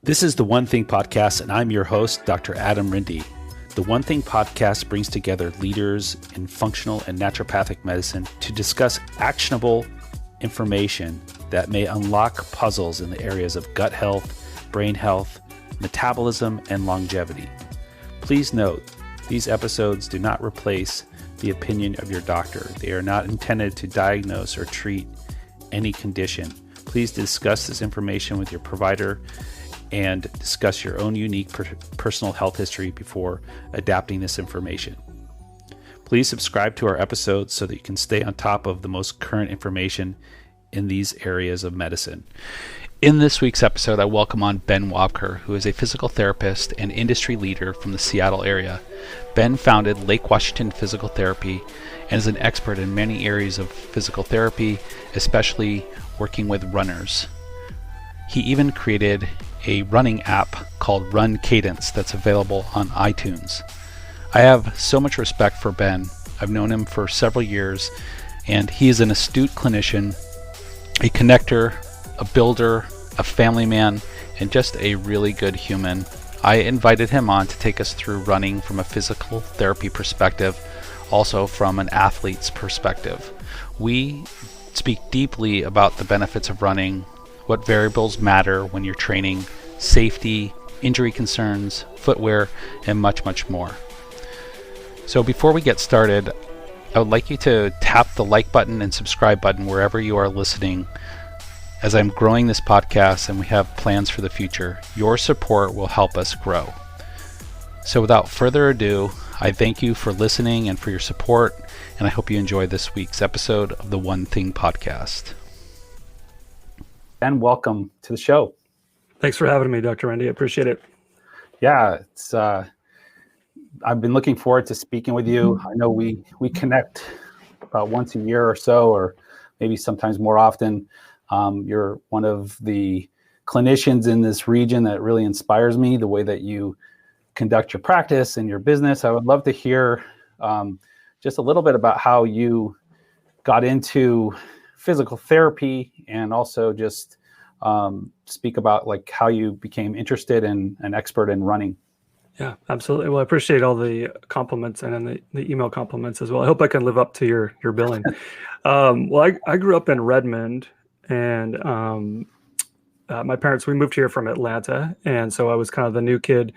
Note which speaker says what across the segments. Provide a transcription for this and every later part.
Speaker 1: This is the One Thing Podcast, and I'm your host, Dr. Adam Rindy. The One Thing Podcast brings together leaders in functional and naturopathic medicine to discuss actionable information that may unlock puzzles in the areas of gut health, brain health, metabolism, and longevity. Please note, these episodes do not replace the opinion of your doctor. They are not intended to diagnose or treat any condition. Please discuss this information with your provider and discuss your own unique personal health history before adapting this information. Please subscribe to our episodes so that you can stay on top of the most current information in these areas of medicine. In this week's episode, I welcome on Ben Wobker, who is a physical therapist and industry leader from the Seattle area. Ben founded Lake Washington Physical Therapy and is an expert in many areas of physical therapy, especially working with runners. He even created a running app called Run Cadence that's available on iTunes. I have so much respect for Ben. I've known him for several years, and he is an astute clinician, a connector, a builder, a family man, and just a really good human. I invited him on to take us through running from a physical therapy perspective, also from an athlete's perspective. We speak deeply about the benefits of running, what variables matter when you're training, safety, injury concerns, footwear, and much, much more. So before we get started, I would like you to tap the like button and subscribe button wherever you are listening. As I'm growing this podcast and we have plans for the future, your support will help us grow. So without further ado, I thank you for listening and for your support, and I hope you enjoy this week's episode of the One Thing Podcast. And welcome to the show.
Speaker 2: Thanks for having me, Dr. Randy. I appreciate it.
Speaker 1: Yeah, it's I've been looking forward to speaking with you. I know we connect about once a year or so, or maybe sometimes more often. You're one of the clinicians in this region that really inspires me, the way that you conduct your practice and your business. I would love to hear just a little bit about how you got into physical therapy, and also just speak about like how you became interested in an expert in running.
Speaker 2: Yeah, absolutely. Well, I appreciate all the compliments and the email compliments as well. I hope I can live up to your billing. Well, I grew up in Redmond, and my parents, we moved here from Atlanta. And so I was kind of the new kid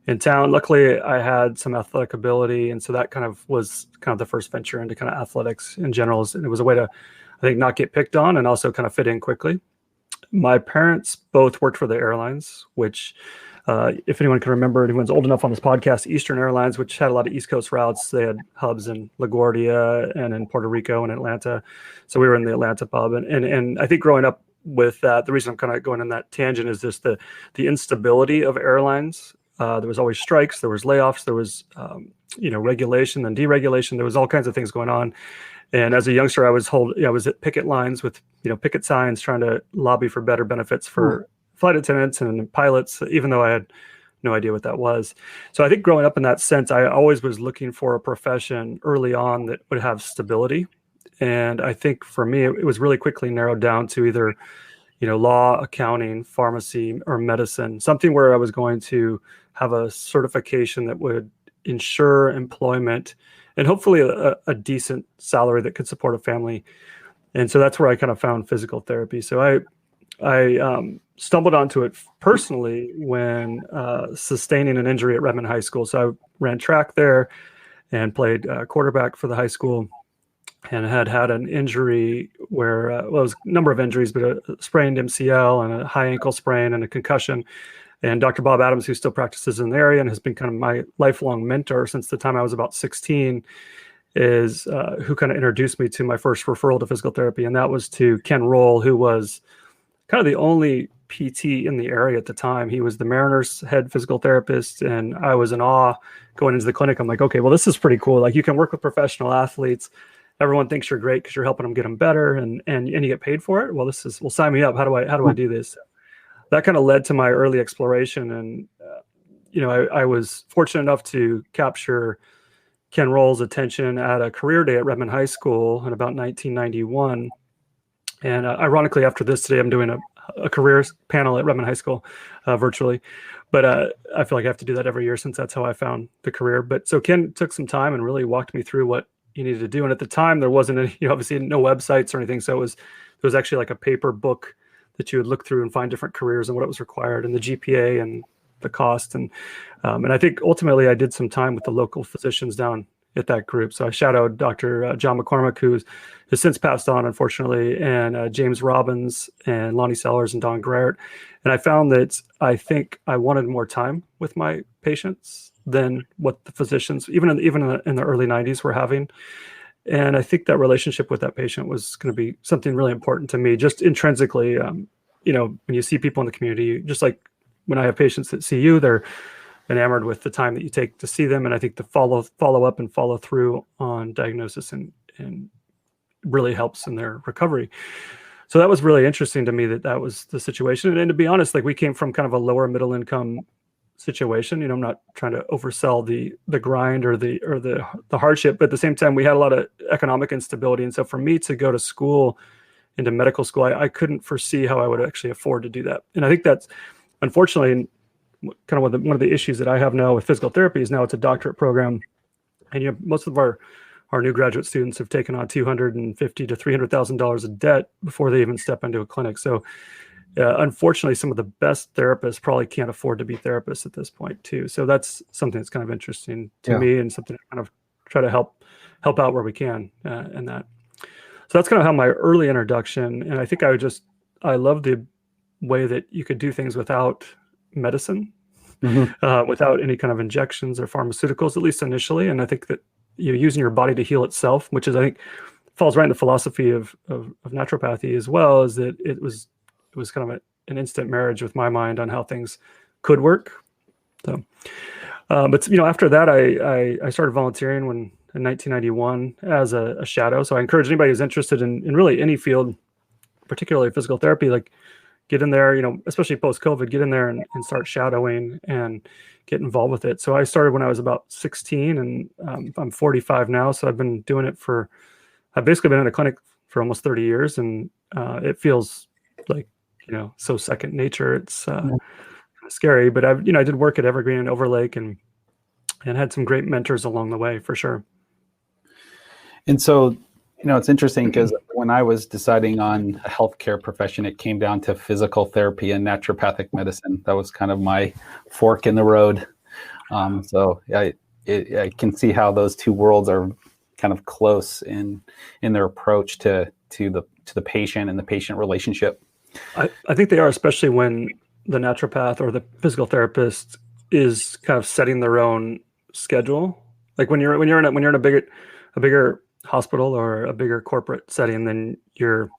Speaker 2: in town. Luckily, I had some athletic ability. And so that kind of was kind of the first venture into kind of athletics in general. And it was a way to, I think, not get picked on and also kind of fit in quickly. My parents both worked for the airlines, which if anyone can remember, anyone's old enough on this podcast, Eastern Airlines, which had a lot of East Coast routes. They had hubs in LaGuardia and in Puerto Rico and Atlanta. So we were in the Atlanta pub. And I think growing up with that, the reason I'm kind of going in that tangent is just the instability of airlines. There was always strikes, there was layoffs, there was regulation and deregulation. There was all kinds of things going on. And as a youngster, I was at picket lines with picket signs trying to lobby for better benefits for flight attendants and pilots, even though I had no idea what that was. So I think growing up in that sense, I always was looking for a profession early on that would have stability. And I think for me, it was really quickly narrowed down to either law, accounting, pharmacy, or medicine, something where I was going to have a certification that would ensure employment and hopefully a decent salary that could support a family. And so that's where I kind of found physical therapy. So I stumbled onto it personally when sustaining an injury at Redmond High School. So I ran track there and played quarterback for the high school, and had an injury where, it was a number of injuries, but a sprained MCL and a high ankle sprain and a concussion. And Dr. Bob Adams, who still practices in the area and has been kind of my lifelong mentor since the time I was about 16, is who kind of introduced me to my first referral to physical therapy. And that was to Ken Roll, who was kind of the only PT in the area at the time. He was the Mariners head physical therapist, and I was in awe going into the clinic. I'm like, okay, well, this is pretty cool. Like, you can work with professional athletes. Everyone thinks you're great because you're helping them get them better, and you get paid for it. Well, sign me up. How do I do this? That kind of led to my early exploration. And, I was fortunate enough to capture Ken Roll's attention at a career day at Redmond High School in about 1991. And ironically, after this today, I'm doing a a careers panel at Redmond High School virtually. But I feel like I have to do that every year since that's how I found the career. But so Ken took some time and really walked me through what you needed to do. And at the time, there wasn't any, obviously no websites or anything. So it was actually like a paper book that you would look through and find different careers and what was required and the GPA and the cost. And I think ultimately I did some time with the local physicians down at that group. So I shout out Dr. John McCormick, who has since passed on, unfortunately, and James Robbins and Lonnie Sellers and Don Graert. And I found that I think I wanted more time with my patients than what the physicians, even in the early 90s, were having. And I think that relationship with that patient was going to be something really important to me, just intrinsically. When you see people in the community, just like when I have patients that see you, they're enamored with the time that you take to see them. And I think the follow up and follow through on diagnosis and really helps in their recovery. So that was really interesting to me that was the situation. And to be honest, like we came from kind of a lower middle income situation. I'm not trying to oversell the grind or the hardship, but at the same time, we had a lot of economic instability. And so for me to go to school, into medical school, I couldn't foresee how I would actually afford to do that. And I think that's unfortunately kind of one of the issues that I have now with physical therapy is now it's a doctorate program. And most of our new graduate students have taken on $250,000 to $300,000 of debt before they even step into a clinic. So unfortunately, some of the best therapists probably can't afford to be therapists at this point too. So that's something that's kind of interesting to me and something to kind of try to help out where we can in that. So that's kind of how my early introduction, and I think I love the way that you could do things without medicine, without any kind of injections or pharmaceuticals, at least initially. And I think that you're using your body to heal itself, which is, I think, falls right in the philosophy of naturopathy as well, is that it was kind of an instant marriage with my mind on how things could work. So, but after that, I started volunteering in 1991 as a shadow. So I encourage anybody who's interested in really any field, particularly physical therapy, like get in there, especially post-COVID, get in there and start shadowing and get involved with it. So I started when I was about 16 and I'm 45 now. So I've been doing it I've basically been in a clinic for almost 30 years and it feels like, so second nature. It's kind of scary, but I did work at Evergreen and Overlake and had some great mentors along the way for sure.
Speaker 1: And so, it's interesting because when I was deciding on a healthcare profession, it came down to physical therapy and naturopathic medicine. That was kind of my fork in the road. So I can see how those two worlds are kind of close in their approach to the patient and the patient relationship.
Speaker 2: I think they are, especially when the naturopath or the physical therapist is kind of setting their own schedule. Like when you're in a bigger hospital or a bigger corporate setting, then you're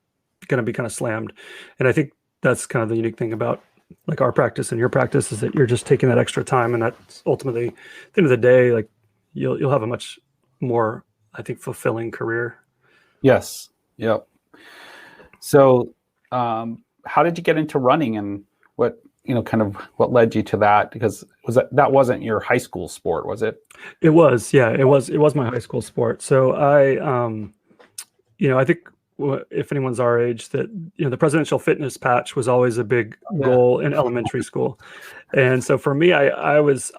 Speaker 2: going to be kind of slammed. And I think that's kind of the unique thing about like our practice and your practice is that you're just taking that extra time, and that's ultimately, at the end of the day, like you'll have a much more, I think, fulfilling career.
Speaker 1: Yes. Yep. So, how did you get into running, and what what led you to that? Because that wasn't your high school sport, was it?
Speaker 2: It was, yeah, it was my high school sport. So I think if anyone's our age, that the presidential fitness patch was always a big goal in elementary school, and so for me, I was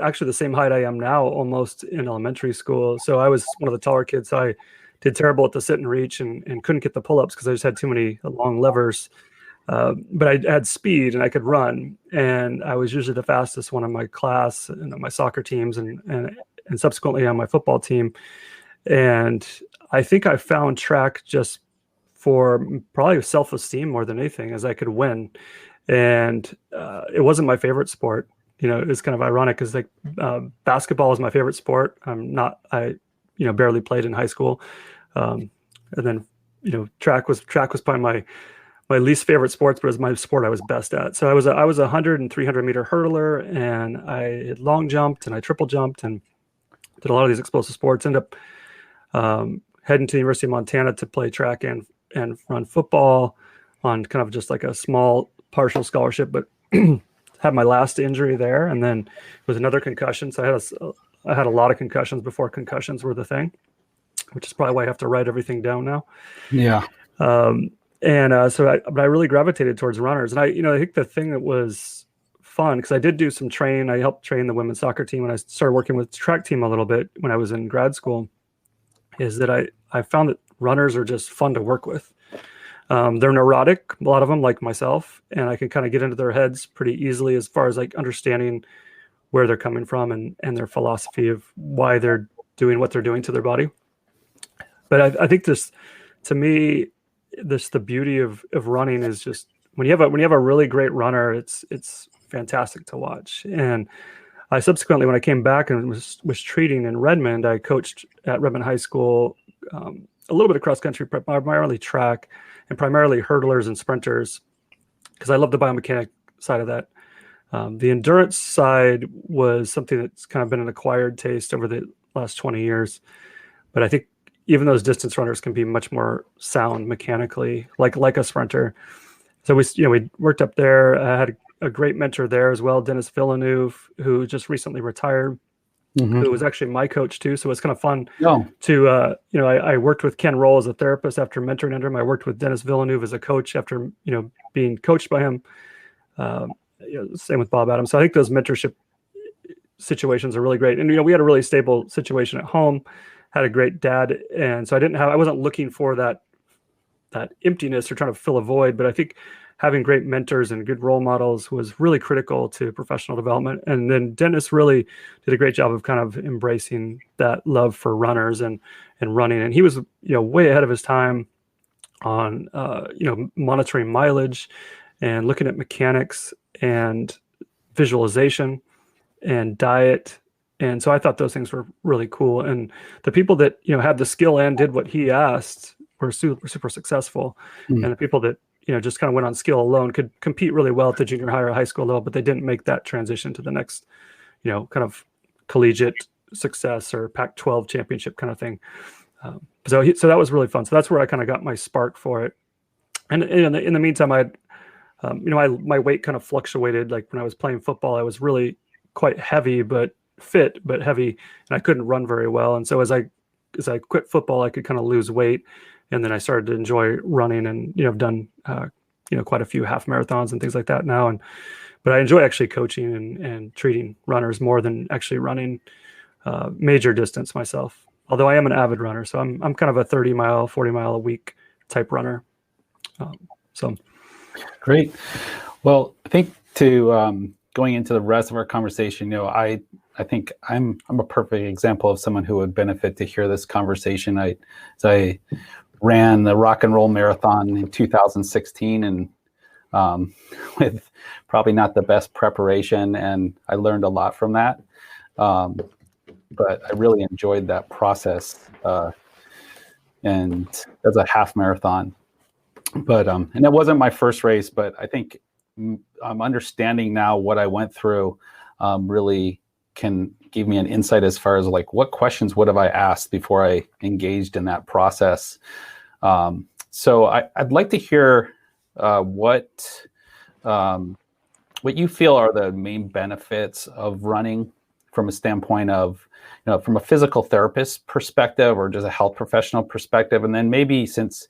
Speaker 2: actually the same height I am now, almost in elementary school. So I was one of the taller kids. So I did terrible at the sit and reach and couldn't get the pull-ups because I just had too many long levers. But I had speed and I could run, and I was usually the fastest one in my class and on my soccer teams and subsequently on my football team. And I think I found track just for probably self-esteem more than anything, as I could win. And it wasn't my favorite sport. It was kind of ironic because like basketball was my favorite sport. I barely played in high school. And then, track was probably my least favorite sports, but it was my sport I was best at. So I was a 100 and 300 meter hurler, and I had long jumped and I triple jumped and did a lot of these explosive sports. Ended up heading to the University of Montana to play track and run football on kind of just like a small partial scholarship, but had my last injury there, and then with another concussion. So I had a lot of concussions before concussions were the thing, which is probably why I have to write everything down now.
Speaker 1: Yeah.
Speaker 2: But I really gravitated towards runners. And I think the thing that was fun, because I did do some training. I helped train the women's soccer team, and I started working with the track team a little bit when I was in grad school, is that I found that runners are just fun to work with. They're neurotic, a lot of them, like myself, and I can kind of get into their heads pretty easily as far as like understanding where they're coming from and their philosophy of why they're doing what they're doing to their body. But I think this, to me, the beauty of running is just when you have a really great runner, it's fantastic to watch. And I subsequently, when I came back and was treating in Redmond, I coached at Redmond High School, a little bit of cross country, primarily track, and primarily hurdlers and sprinters, because I love the biomechanic side of that. The endurance side was something that's kind of been an acquired taste over the last 20 years. But I think even those distance runners can be much more sound mechanically, like a sprinter. So we worked up there. I had a great mentor there as well, Dennis Villeneuve, who just recently retired, who was actually my coach too. So it's kind of fun to, I worked with Ken Roll as a therapist after mentoring under him. I worked with Dennis Villeneuve as a coach after, being coached by him. Same with Bob Adams. So I think those mentorship situations are really great. And, we had a really stable situation at home, had a great dad. And so I wasn't looking for that emptiness or trying to fill a void, but I think having great mentors and good role models was really critical to professional development. And then Dennis really did a great job of kind of embracing that love for runners and running. And he was, way ahead of his time on, monitoring mileage and looking at mechanics and visualization and diet. And so I thought those things were really cool. And the people that, had the skill and did what he asked were super, super successful. And the people that, just kind of went on skill alone could compete really well at the junior high or high school level, but they didn't make that transition to the next, kind of collegiate success or Pac-12 championship kind of thing. So that was really fun. So that's where I kind of got my spark for it. And in the meantime, my weight kind of fluctuated. Like when I was playing football, I was really quite heavy, but fit, but heavy, and I couldn't run very well. And so as I quit football, I could kind of lose weight. And then I started to enjoy running and, I've done, quite a few half marathons and things like that now. But I enjoy actually coaching and treating runners more than actually running major distance myself. Although I am an avid runner. So I'm kind of a 30 mile, 40 mile a week type runner.
Speaker 1: Great. Well, I think going into the rest of our conversation, I think I'm a perfect example of someone who would benefit to hear this conversation. I ran the Rock and Roll Marathon in 2016 and with probably not the best preparation, and I learned a lot from that. But I really enjoyed that process, and as a half marathon. But and it wasn't my first race, but I think I'm understanding now what I went through really can give me an insight as far as like what questions would have I asked before I engaged in that process. So I'd like to hear what you feel are the main benefits of running from a standpoint of, from a physical therapist perspective or just a health professional perspective, and then maybe since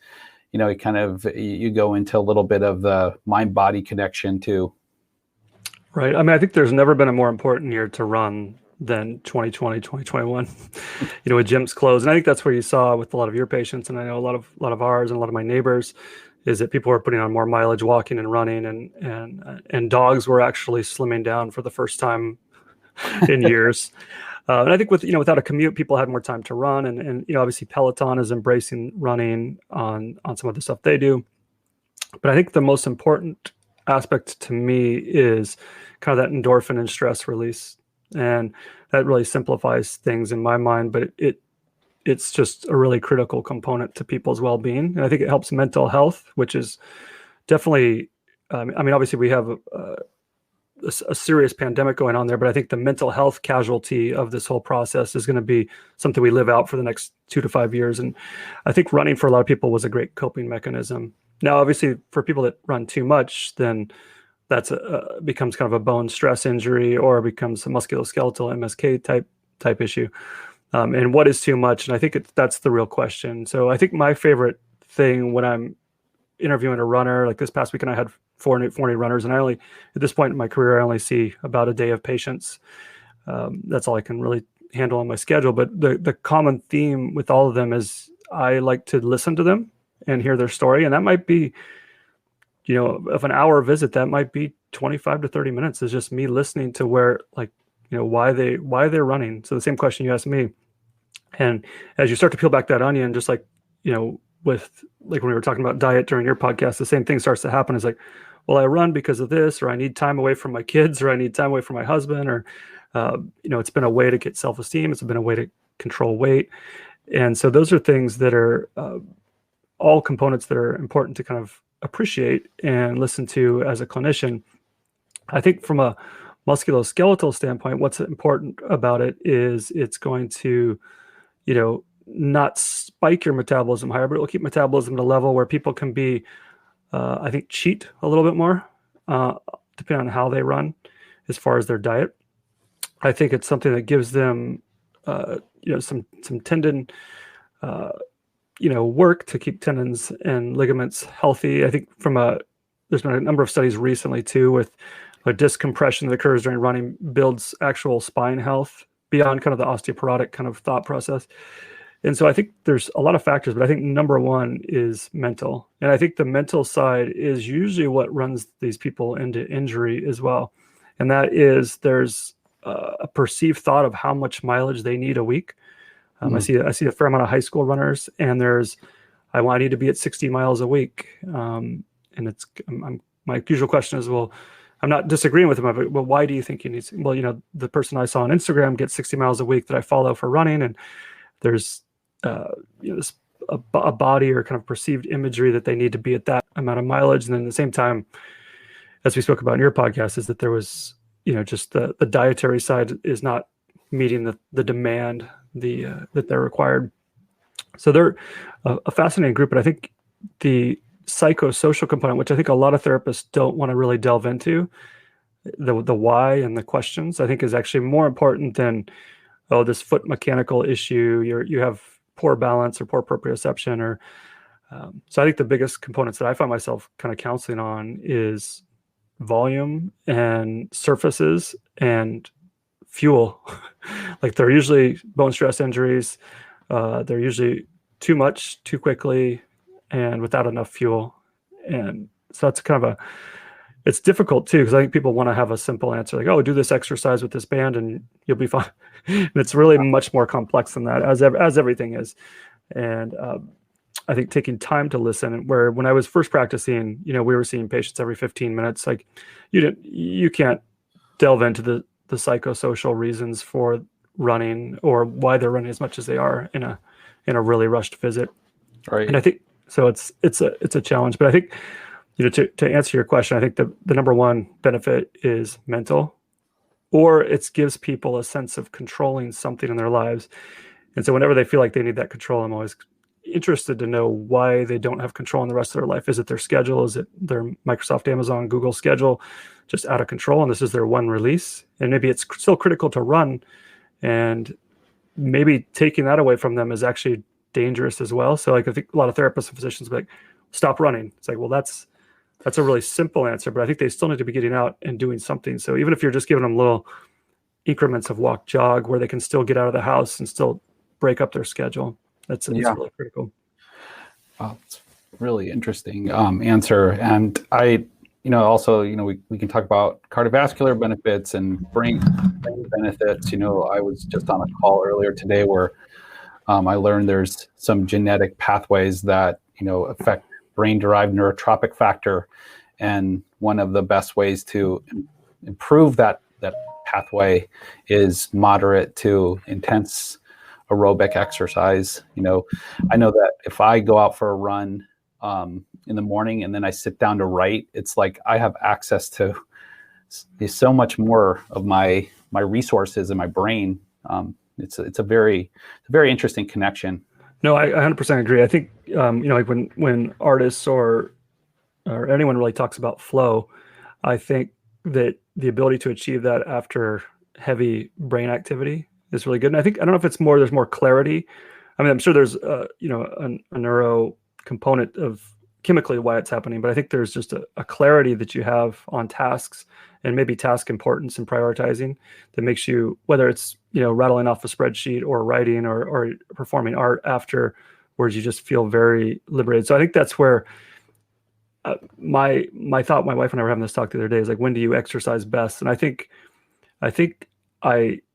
Speaker 1: you go into a little bit of the mind-body connection too.
Speaker 2: Right. I mean, I think there's never been a more important year to run than 2020, 2021, with gyms closed. And I think that's where you saw with a lot of your patients, and I know a lot of ours and a lot of my neighbors, is that people were putting on more mileage walking and running, and dogs were actually slimming down for the first time in years. And I think without a commute, people had more time to run, and obviously Peloton is embracing running on some of the stuff they do. But I think the most important aspect to me is kind of that endorphin and stress release, and that really simplifies things in my mind. But it's just a really critical component to people's well-being, and I think it helps mental health, which is definitely. Obviously we have a serious pandemic going on there, but I think the mental health casualty of this whole process is going to be something we live out for the next 2 to 5 years. And I think running for a lot of people was a great coping mechanism. Now, obviously, for people that run too much, then that's becomes kind of a bone stress injury or becomes a musculoskeletal MSK type issue. And what is too much? And I think that's the real question. So I think my favorite thing when I'm interviewing a runner. Like this past weekend, I had 400 runners, and at this point in my career, I only see about a day of patients. That's all I can really handle on my schedule. But the common theme with all of them is I like to listen to them and hear their story. And that might be, of an hour visit, that might be 25 to 30 minutes is just me listening to why they're running. So the same question you asked me. And as you start to peel back that onion, just like, with like when we were talking about diet during your podcast, the same thing starts to happen. Is like, well, I run because of this, or I need time away from my kids, or I need time away from my husband, or, it's been a way to get self-esteem. It's been a way to control weight. And so those are things that are all components that are important to kind of appreciate and listen to as a clinician. I think from a musculoskeletal standpoint, what's important about it is it's going to, not spike your metabolism higher, but it will keep metabolism at a level where people can be, I think, cheat a little bit more, depending on how they run as far as their diet. I think it's something that gives them, some tendon, work to keep tendons and ligaments healthy. I think there's been a number of studies recently too with a disc compression that occurs during running builds actual spine health beyond kind of the osteoporotic kind of thought process. And so I think there's a lot of factors, but I think number one is mental. And I think the mental side is usually what runs these people into injury as well. And that is there's a perceived thought of how much mileage they need a week. I see a fair amount of high school runners, and I need to be at 60 miles a week. And my usual question is, well, I'm not disagreeing with them, but why do you think you need to? Well, the person I saw on Instagram gets 60 miles a week that I follow for running, and there's this a body or kind of perceived imagery that they need to be at that amount of mileage. And then at the same time, as we spoke about in your podcast, is that there was, just the dietary side is not meeting the demand that they're required. So they're a fascinating group, but I think the psychosocial component, which I think a lot of therapists don't want to really delve into, the why and the questions, I think is actually more important than, this foot mechanical issue, you have poor balance or poor proprioception, or so I think the biggest components that I find myself kind of counseling on is volume and surfaces and fuel. Like they're usually bone stress injuries. They're usually too much, too quickly, and without enough fuel. And so that's kind of it's difficult too, because I think people want to have a simple answer like, oh, do this exercise with this band and you'll be fine. And it's really much more complex than that, as everything is. And I think taking time to listen, where when I was first practicing, we were seeing patients every 15 minutes. Like you can't delve into the psychosocial reasons for running or why they're running as much as they are in a really rushed visit.
Speaker 1: Right.
Speaker 2: And I think so it's a challenge, but I think, to answer your question, I think the number one benefit is mental, or it gives people a sense of controlling something in their lives. And so whenever they feel like they need that control, I'm always interested to know why they don't have control in the rest of their life. Is it their schedule? Is it their Microsoft, Amazon, Google schedule just out of control? And this is their one release. And maybe it's still critical to run, and maybe taking that away from them is actually dangerous as well. So like I think a lot of therapists and physicians will be like, stop running. It's like, well, that's a really simple answer, but I think they still need to be getting out and doing something. So even if you're just giving them little increments of walk, jog, where they can still get out of the house and still break up their schedule, that's really critical.
Speaker 1: It's really interesting answer. And I, also, we can talk about cardiovascular benefits and brain benefits. I was just on a call earlier today where I learned there's some genetic pathways that, affect brain-derived neurotropic factor. And one of the best ways to improve that pathway is moderate to intense aerobic exercise. I know that if I go out for a run in the morning and then I sit down to write, it's like I have access to so much more of my resources in my brain. It's a very interesting connection.
Speaker 2: No, I 100% agree. I think like when artists or anyone really talks about flow, I think that the ability to achieve that after heavy brain activity is really good. And I don't know if it's there's more clarity. I mean, I'm sure there's a neuro component of chemically why it's happening, but I think there's just a clarity that you have on tasks and maybe task importance and prioritizing that makes you, whether it's, rattling off a spreadsheet or writing or performing art afterwards, you just feel very liberated. So I think that's where my thought, my wife and I were having this talk the other day, is like, when do you exercise best? And I think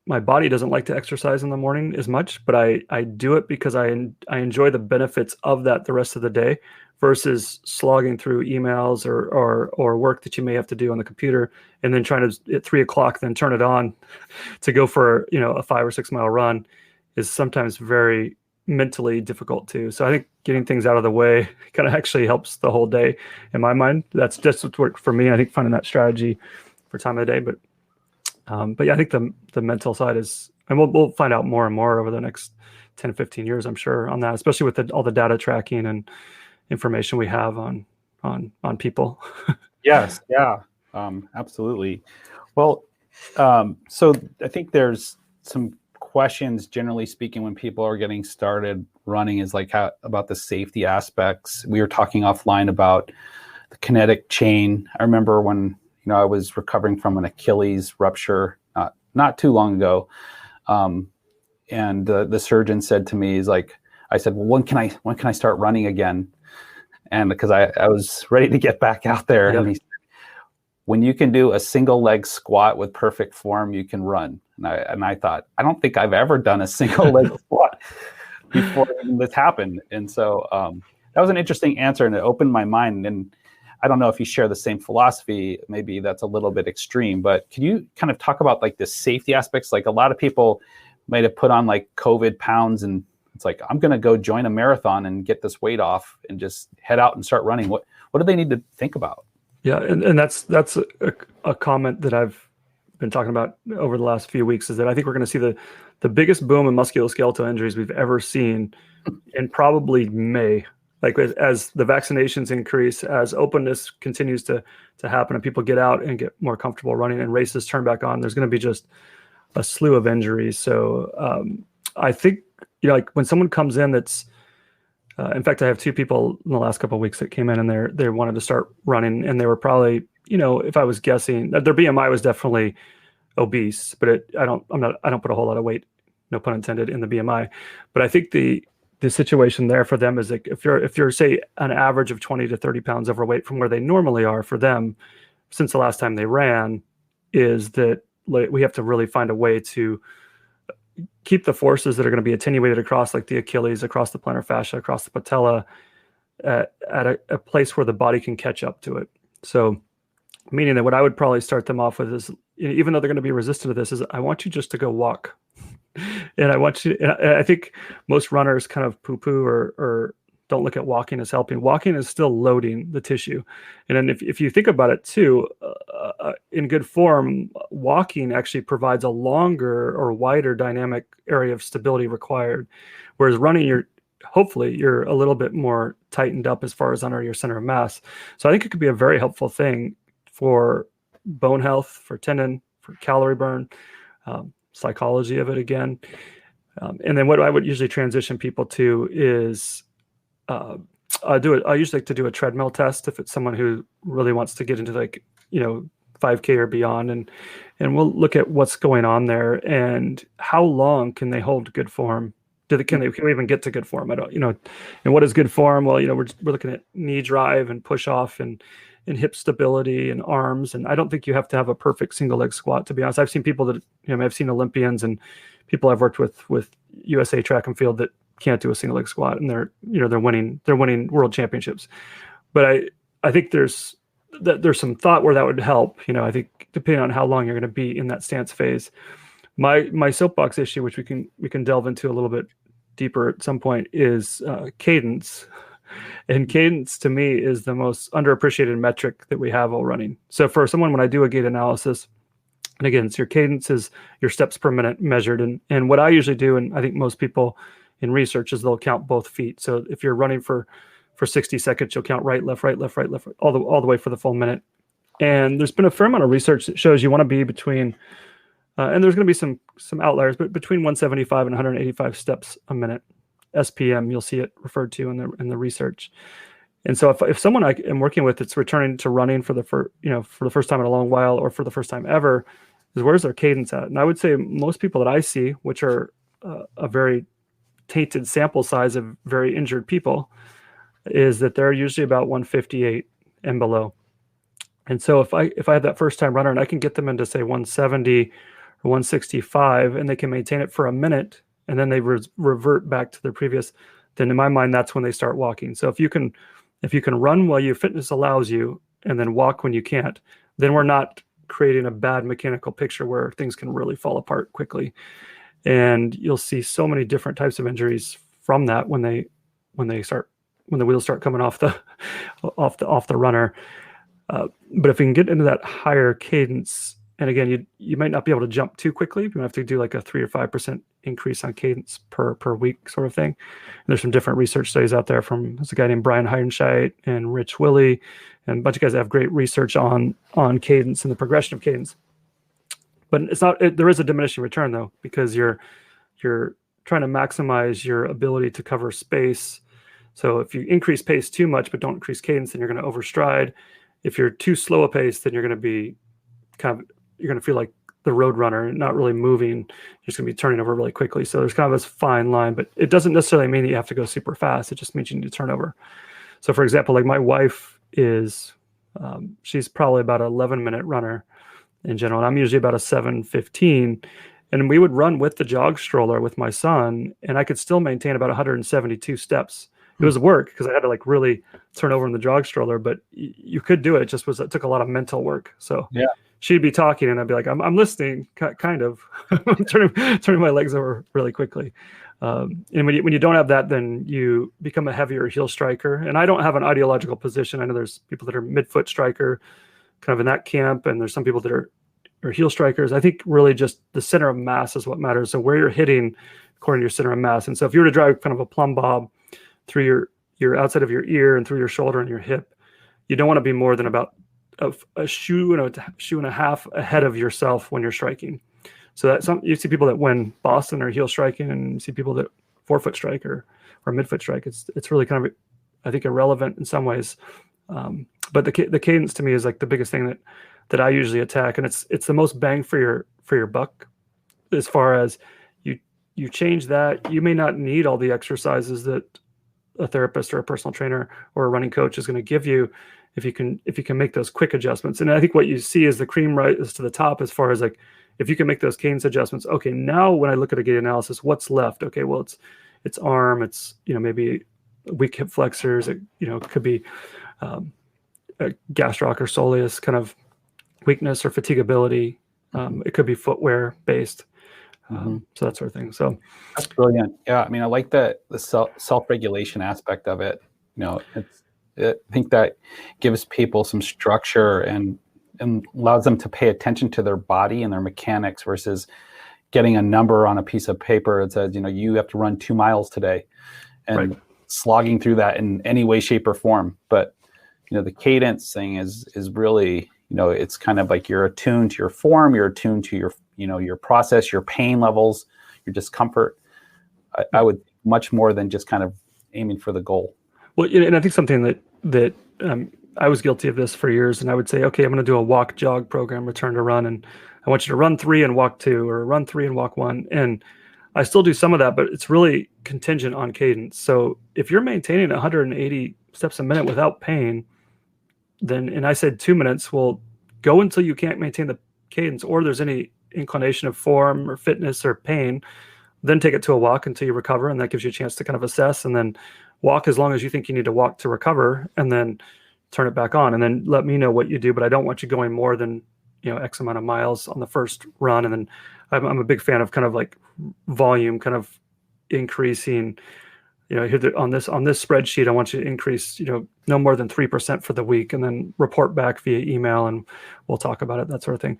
Speaker 2: my body doesn't like to exercise in the morning as much, but I do it because I enjoy the benefits of that the rest of the day versus slogging through emails or work that you may have to do on the computer and then trying to at 3:00 then turn it on to go for a 5 or 6 mile run is sometimes very mentally difficult too. So I think getting things out of the way kind of actually helps the whole day in my mind. That's just what's worked for me. I think finding that strategy for time of the day, but yeah, I think the mental side is, and we'll find out more and more over the next 10, 15 years, I'm sure, on that, especially with all the data tracking and information we have on people.
Speaker 1: Yes, yeah, absolutely. Well, so I think there's some questions, generally speaking, when people are getting started running, is like about the safety aspects. We were talking offline about the kinetic chain. I remember when I was recovering from an Achilles rupture not too long ago, and the surgeon said to me, I said, well, when can I start running again? And because I was ready to get back out there,
Speaker 2: Yep.
Speaker 1: And he said, when you can do a single leg squat with perfect form, you can run. And I thought, I don't think I've ever done a single leg squat before this happened. And so that was an interesting answer, and it opened my mind. And I don't know if you share the same philosophy. Maybe that's a little bit extreme, but could you kind of talk about like the safety aspects? Like, a lot of people might have put on like COVID pounds, and it's like, I'm going to go join a marathon and get this weight off and just head out and start running. What do they need to think about?
Speaker 2: Yeah, and that's a comment that I've been talking about over the last few weeks, is that I think we're going to see the biggest boom in musculoskeletal injuries we've ever seen in probably May. Like, as the vaccinations increase, as openness continues to happen, and people get out and get more comfortable running, and races turn back on, there's going to be just a slew of injuries. So I think like when someone comes in that's in fact, I have 2 people in the last couple of weeks that came in and they wanted to start running, and they were probably, if I was guessing, their BMI was definitely obese, but I don't put a whole lot of weight, no pun intended, in the BMI. But I think the situation there for them is like, if you're say an average of 20 to 30 pounds overweight from where they normally are, for them, since the last time they ran, is that we have to really find a way to keep the forces that are going to be attenuated across, like the Achilles, across the plantar fascia, across the patella, at a place where the body can catch up to it. So, meaning that what I would probably start them off with is, even though they're going to be resistant to this, is I want you just to go walk. And I think most runners kind of poo-poo or don't look at walking as helping. Walking is still loading the tissue. And then if you think about it too, in good form, walking actually provides a longer or wider dynamic area of stability required. Whereas running, hopefully you're a little bit more tightened up as far as under your center of mass. So I think it could be a very helpful thing for bone health, for tendon, for calorie burn, psychology of it again. And then what I would usually transition people to is I usually like to do a treadmill test if it's someone who really wants to get into 5K or beyond, and we'll look at what's going on there and how long can they hold good form. Can we even get to good form? And what is good form? Well, we're looking at knee drive and push off and hip stability and arms. And I don't think you have to have a perfect single leg squat, to be honest. I've seen people that, I've seen Olympians and people I've worked with USA track and field that can't do a single leg squat, and they're winning world championships. But I think there's some thought where that would help. I think depending on how long you're going to be in that stance phase. My soapbox issue, which we can delve into a little bit deeper at some point, is cadence. And cadence to me is the most underappreciated metric that we have while running. So for someone, when I do a gait analysis, and again, it's your cadence is your steps per minute measured. And what I usually do, and I think most people in research, is they'll count both feet. So if you're running for 60 seconds, you'll count right, left, all the way for the full minute. And there's been a fair amount of research that shows you want to be between, and there's going to be some outliers, but between 175 and 185 steps a minute. SPM, you'll see it referred to in the research. And so if someone I am working with that's returning to running for the first time in a long while or for the first time ever, is where's their cadence at? And I would say most people that I see, which are a very tainted sample size of very injured people, is that they're usually about 158 and below. And so if I have that first time runner and I can get them into say 170 or 165 and they can maintain it for a minute and then they revert back to their previous, then in my mind that's when they start walking. So if you can run while your fitness allows you and then walk when you can't, then we're not creating a bad mechanical picture where things can really fall apart quickly. And you'll see so many different types of injuries from that when the wheels start coming off the runner. But if you can get into that higher cadence, and again, you might not be able to jump too quickly. You have to do like a 3 or 5% increase on cadence per week sort of thing. And there's some different research studies out there there's a guy named Brian Heidenscheit and Rich Willey, and a bunch of guys that have great research on cadence and the progression of cadence. But there is a diminishing return though, because you're trying to maximize your ability to cover space. So if you increase pace too much but don't increase cadence, then you're going to overstride. If you're too slow a pace, then you're going to be you're going to feel like the road runner, not really moving. You're just going to be turning over really quickly. So there's kind of this fine line, but it doesn't necessarily mean that you have to go super fast. It just means you need to turn over. So for example, like my wife is, she's probably about an 11-minute runner in general. And I'm usually about a 7:15. And we would run with the jog stroller with my son, and I could still maintain about 172 steps. It was work because I had to like really turn over in the jog stroller, but you could do it. It took a lot of mental work. So yeah, she'd be talking and I'd be like, I'm listening, kind of. I'm turning my legs over really quickly. And when you don't have that, then you become a heavier heel striker. And I don't have an ideological position. I know there's people that are midfoot striker, kind of in that camp, and there's some people that are heel strikers. I think really just the center of mass is what matters. So where you're hitting according to your center of mass. And so if you were to drive kind of a plumb bob through your outside of your ear and through your shoulder and your hip, you don't want to be more than about a shoe and a half ahead of yourself when you're striking. So that you see people that win Boston are heel striking, and you see people that forefoot strike or midfoot strike. It's really kind of, I think, irrelevant in some ways. But the cadence to me is like the biggest thing that I usually attack, and it's the most bang for your buck. As far as you change that, you may not need all the exercises that a therapist or a personal trainer or a running coach is going to give you if you can make those quick adjustments. And I think what you see is the cream rises to the top as far as like, if you can make those cadence adjustments. Okay, now when I look at a gait analysis, what's left? Okay, well, it's arm, it's maybe weak hip flexors, it could be a gastroc or soleus kind of weakness or fatigability. It could be footwear based. So that sort of thing. So
Speaker 1: that's brilliant. Yeah, I mean, I like the self-regulation aspect of it. I think that gives people some structure and allows them to pay attention to their body and their mechanics versus getting a number on a piece of paper that says, you have to run 2 miles today, and slogging through that in any way, shape, or form. But the cadence thing is really, it's kind of like you're attuned to your form, you're attuned to your your process, your pain levels, your discomfort. I would much more than just kind of aiming for the goal.
Speaker 2: Well, and I think something that I was guilty of this for years, and I would say, okay, I'm going to do a walk jog program, return to run, and I want you to run 3 and walk 2, or run 3 and walk 1. And I still do some of that, but it's really contingent on cadence. So if you're maintaining 180 steps a minute without pain, then, and I said 2 minutes, well, go until you can't maintain the cadence, or there's any inclination of form or fitness or pain, then take it to a walk until you recover. And that gives you a chance to kind of assess, and then walk as long as you think you need to walk to recover, and then turn it back on, and then let me know what you do. But I don't want you going more than, X amount of miles on the first run. And then I'm a big fan of kind of like volume, kind of increasing, here on this spreadsheet, I want you to increase, no more than 3% for the week, and then report back via email, and we'll talk about it, that sort of thing.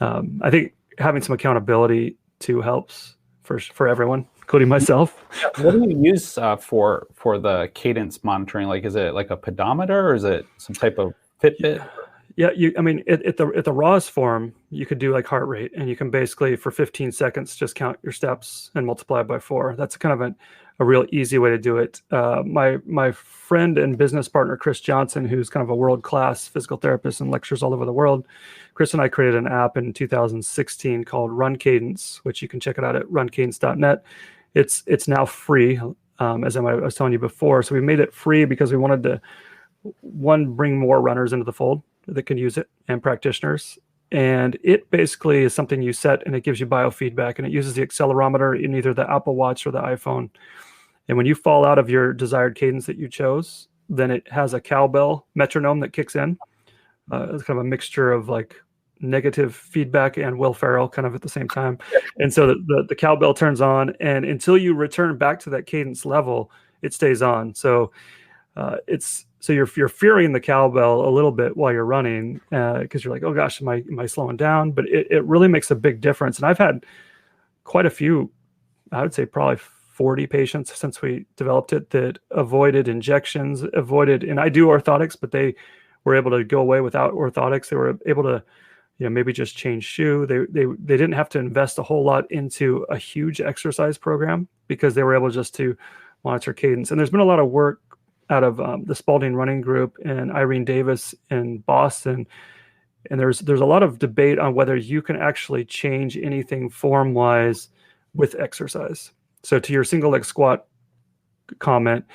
Speaker 2: I think having some accountability too helps for everyone, including myself.
Speaker 1: What do you use for the cadence monitoring? Like, is it like a pedometer, or is it some type of Fitbit?
Speaker 2: Yeah, I mean, at the rawest form, you could do like heart rate, and you can basically for 15 seconds just count your steps and multiply by 4. That's kind of a real easy way to do it. My friend and business partner Chris Johnson, who's kind of a world-class physical therapist and lectures all over the world, Chris and I created an app in 2016 called Run Cadence, which you can check it out at runcadence.net. It's now free, as I was telling you before. So we made it free because we wanted to, one, bring more runners into the fold that can use it, and practitioners. And it basically is something you set, and it gives you biofeedback, and it uses the accelerometer in either the Apple Watch or the iPhone. And when you fall out of your desired cadence that you chose, then it has a cowbell metronome that kicks in. It's kind of a mixture of like negative feedback and Will Ferrell kind of at the same time. And so the cowbell turns on, and until you return back to that cadence level, it stays on. So so you're fearing the cowbell a little bit while you're running, because you're like, oh gosh, am I slowing down? But it really makes a big difference. And I've had quite a few, I would say probably 40 patients since we developed it that avoided injections, and I do orthotics, but they were able to go away without orthotics. They were able to, maybe just change shoe. They didn't have to invest a whole lot into a huge exercise program because they were able just to monitor cadence. And there's been a lot of work out of the Spalding Running Group and Irene Davis in Boston. And there's a lot of debate on whether you can actually change anything form-wise with exercise. So to your single leg squat comment,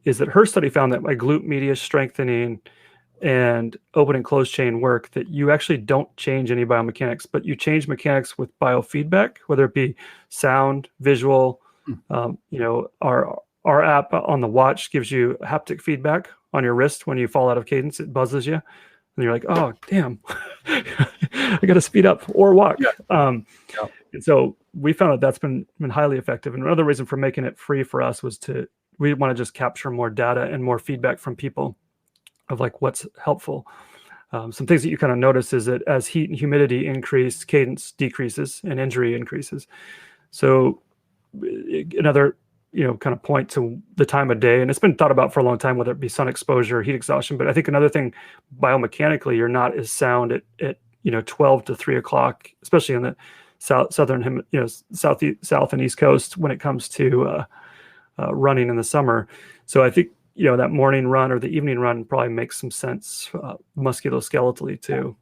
Speaker 2: is that her study found that by glute medius strengthening and open and closed chain work, that you actually don't change any biomechanics, but you change mechanics with biofeedback, whether it be sound, visual. Our app on the watch gives you haptic feedback on your wrist when you fall out of cadence. It buzzes you, and you're like, "Oh, damn, I got to speed up or walk." Yeah. And so we found that's been highly effective. And another reason for making it free for us was we want to just capture more data and more feedback from people of like what's helpful. Some things that you kind of notice is that as heat and humidity increase, cadence decreases and injury increases. So another kind of point to the time of day. And it's been thought about for a long time, whether it be sun exposure or heat exhaustion. But I think another thing, biomechanically, you're not as sound at 12 to 3 o'clock, especially in the south and east coast when it comes to running in the summer. So I think, that morning run or the evening run probably makes some sense musculoskeletally too.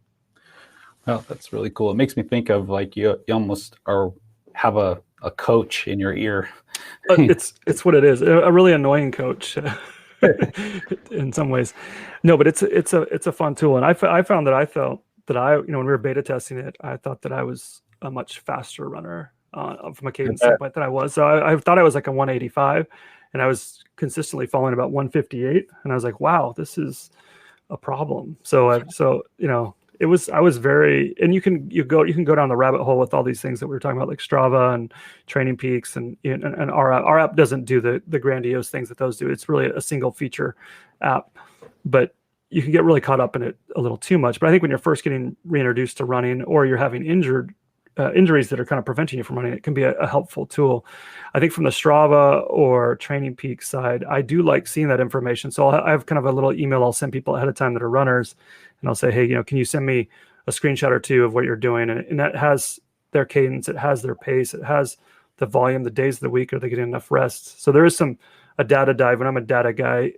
Speaker 1: Well, that's really cool. It makes me think of like you almost have a coach in your ear.
Speaker 2: It's what it is. A really annoying coach in some ways. No, but it's a fun tool. And I found that I felt that when we were beta testing it, I thought that I was a much faster runner from a cadence standpoint than I was. So I thought I was like a 185, and I was consistently falling about 158. And I was like, wow, this is a problem. I was very, and you can go down the rabbit hole with all these things that we were talking about, like Strava and Training Peaks, and our app doesn't do the grandiose things that those do. It's really a single feature app, but you can get really caught up in it a little too much. But I think when you're first getting reintroduced to running, or you're having injuries that are kind of preventing you from running, it can be a helpful tool. I think from the Strava or Training Peaks side, I do like seeing that information. So I have kind of a little email I'll send people ahead of time that are runners, and I'll say, hey, can you send me a screenshot or two of what you're doing? And that has their cadence, it has their pace, it has the volume, the days of the week, are they getting enough rest? So there is a data dive, and I'm a data guy.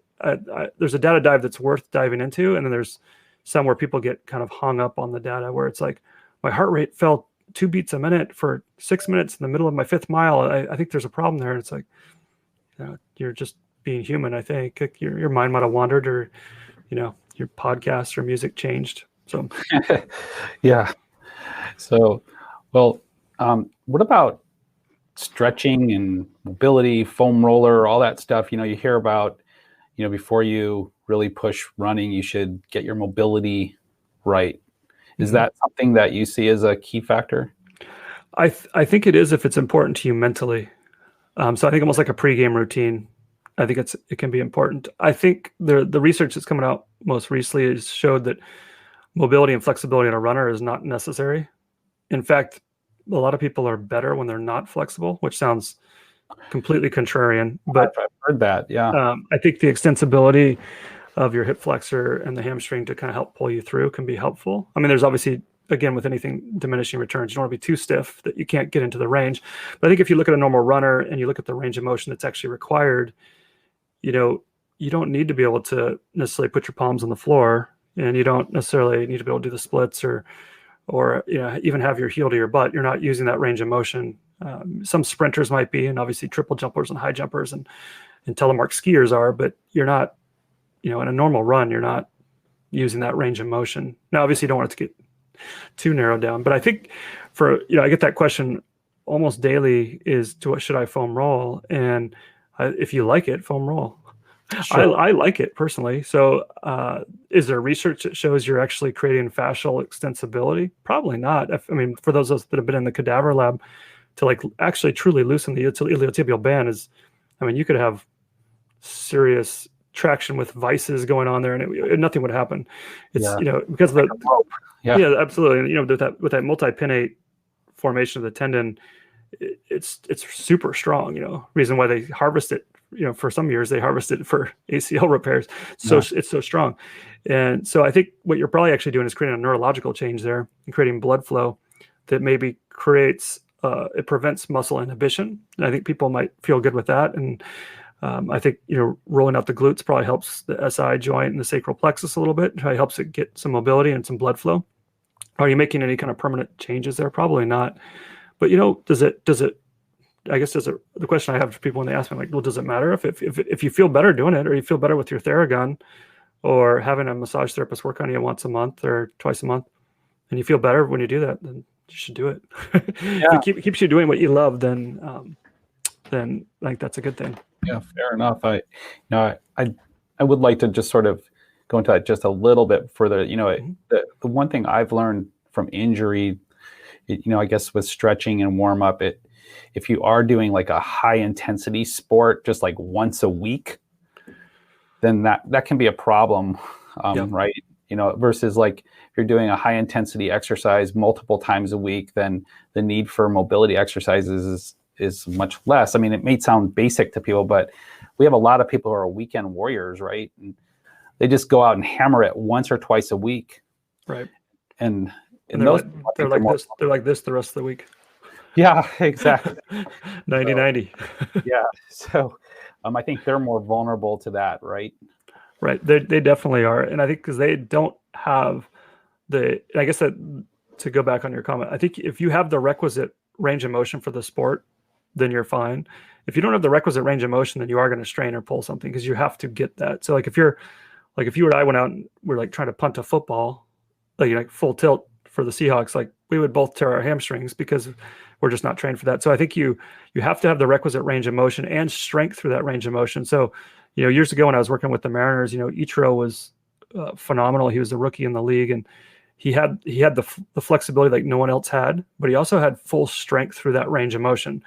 Speaker 2: There's a data dive that's worth diving into, and then there's some where people get kind of hung up on the data, where it's like, my heart rate fell 2 beats a minute for 6 minutes in the middle of my 5th mile. I think there's a problem there. And it's like, you're just being human. I think your mind might have wandered, or your podcast or music changed. So
Speaker 1: yeah. So, well, what about stretching and mobility, foam roller, all that stuff? You hear about, before you really push running, you should get your mobility right. Is that something that you see as a key factor?
Speaker 2: I think it is, if it's important to you mentally. So I think almost like a pregame routine. I think it can be important. I think the research that's coming out most recently has showed that mobility and flexibility in a runner is not necessary. In fact, a lot of people are better when they're not flexible, which sounds completely contrarian. But
Speaker 1: I've heard that, yeah.
Speaker 2: I think the extensibility of your hip flexor and the hamstring to kind of help pull you through can be helpful. I mean, there's obviously, again, with anything diminishing returns, you don't want to be too stiff that you can't get into the range. But I think if you look at a normal runner and you look at the range of motion that's actually required, you don't need to be able to necessarily put your palms on the floor, and you don't necessarily need to be able to do the splits or even have your heel to your butt. You're not using that range of motion. Some sprinters might be, and obviously triple jumpers and high jumpers and telemark skiers are, but you're not, in a normal run, you're not using that range of motion. Now, obviously you don't want it to get too narrowed down, but I think I get that question almost daily is, to what should I foam roll? And if you like it, foam roll. Sure. I like it personally. So is there research that shows you're actually creating fascial extensibility? Probably not. I mean, for those of us that have been in the cadaver lab, to like actually truly loosen the iliotibial band you could have serious traction with vices going on there, and nothing would happen. It's because of the yeah, absolutely. And, with that multi-pinnate formation of the tendon, it's super strong. Reason why they harvest it. For some years they harvested it for ACL repairs. So it's so strong, and so I think what you're probably actually doing is creating a neurological change there and creating blood flow that maybe creates it prevents muscle inhibition. And I think people might feel good with that. And I think, rolling out the glutes probably helps the SI joint and the sacral plexus a little bit. It probably helps it get some mobility and some blood flow. Are you making any kind of permanent changes there? Probably not. But, the question I have for people when they ask me, like, well, does it matter if you feel better doing it, or you feel better with your Theragun, or having a massage therapist work on you once a month or twice a month, and you feel better when you do that, then you should do it. If it keeps you doing what you love, then I think that's a good thing.
Speaker 1: Yeah, fair enough. I would like to just sort of go into that just a little bit further. The one thing I've learned from injury, I guess with stretching and warm up, if you are doing like a high intensity sport just like once a week, then that can be a problem, right? Versus like if you're doing a high intensity exercise multiple times a week, then the need for mobility exercises is much less. I mean, it may sound basic to people, but we have a lot of people who are weekend warriors, right? And they just go out and hammer it once or twice a week,
Speaker 2: right?
Speaker 1: And
Speaker 2: they're like this the rest of the week.
Speaker 1: Yeah, exactly.
Speaker 2: 90-90.
Speaker 1: Yeah. So I think they're more vulnerable to that, right?
Speaker 2: Right. They definitely are. And I think because they don't have I guess that, to go back on your comment, I think if you have the requisite range of motion for the sport, then you're fine. If you don't have the requisite range of motion, then you are going to strain or pull something, because you have to get that. So like if you and I went out and we're like trying to punt a football, like full tilt for the Seahawks, like we would both tear our hamstrings because we're just not trained for that. So I think you have to have the requisite range of motion and strength through that range of motion. So, years ago when I was working with the Mariners, Ichiro was phenomenal. He was a rookie in the league, and he had the flexibility like no one else had, but he also had full strength through that range of motion.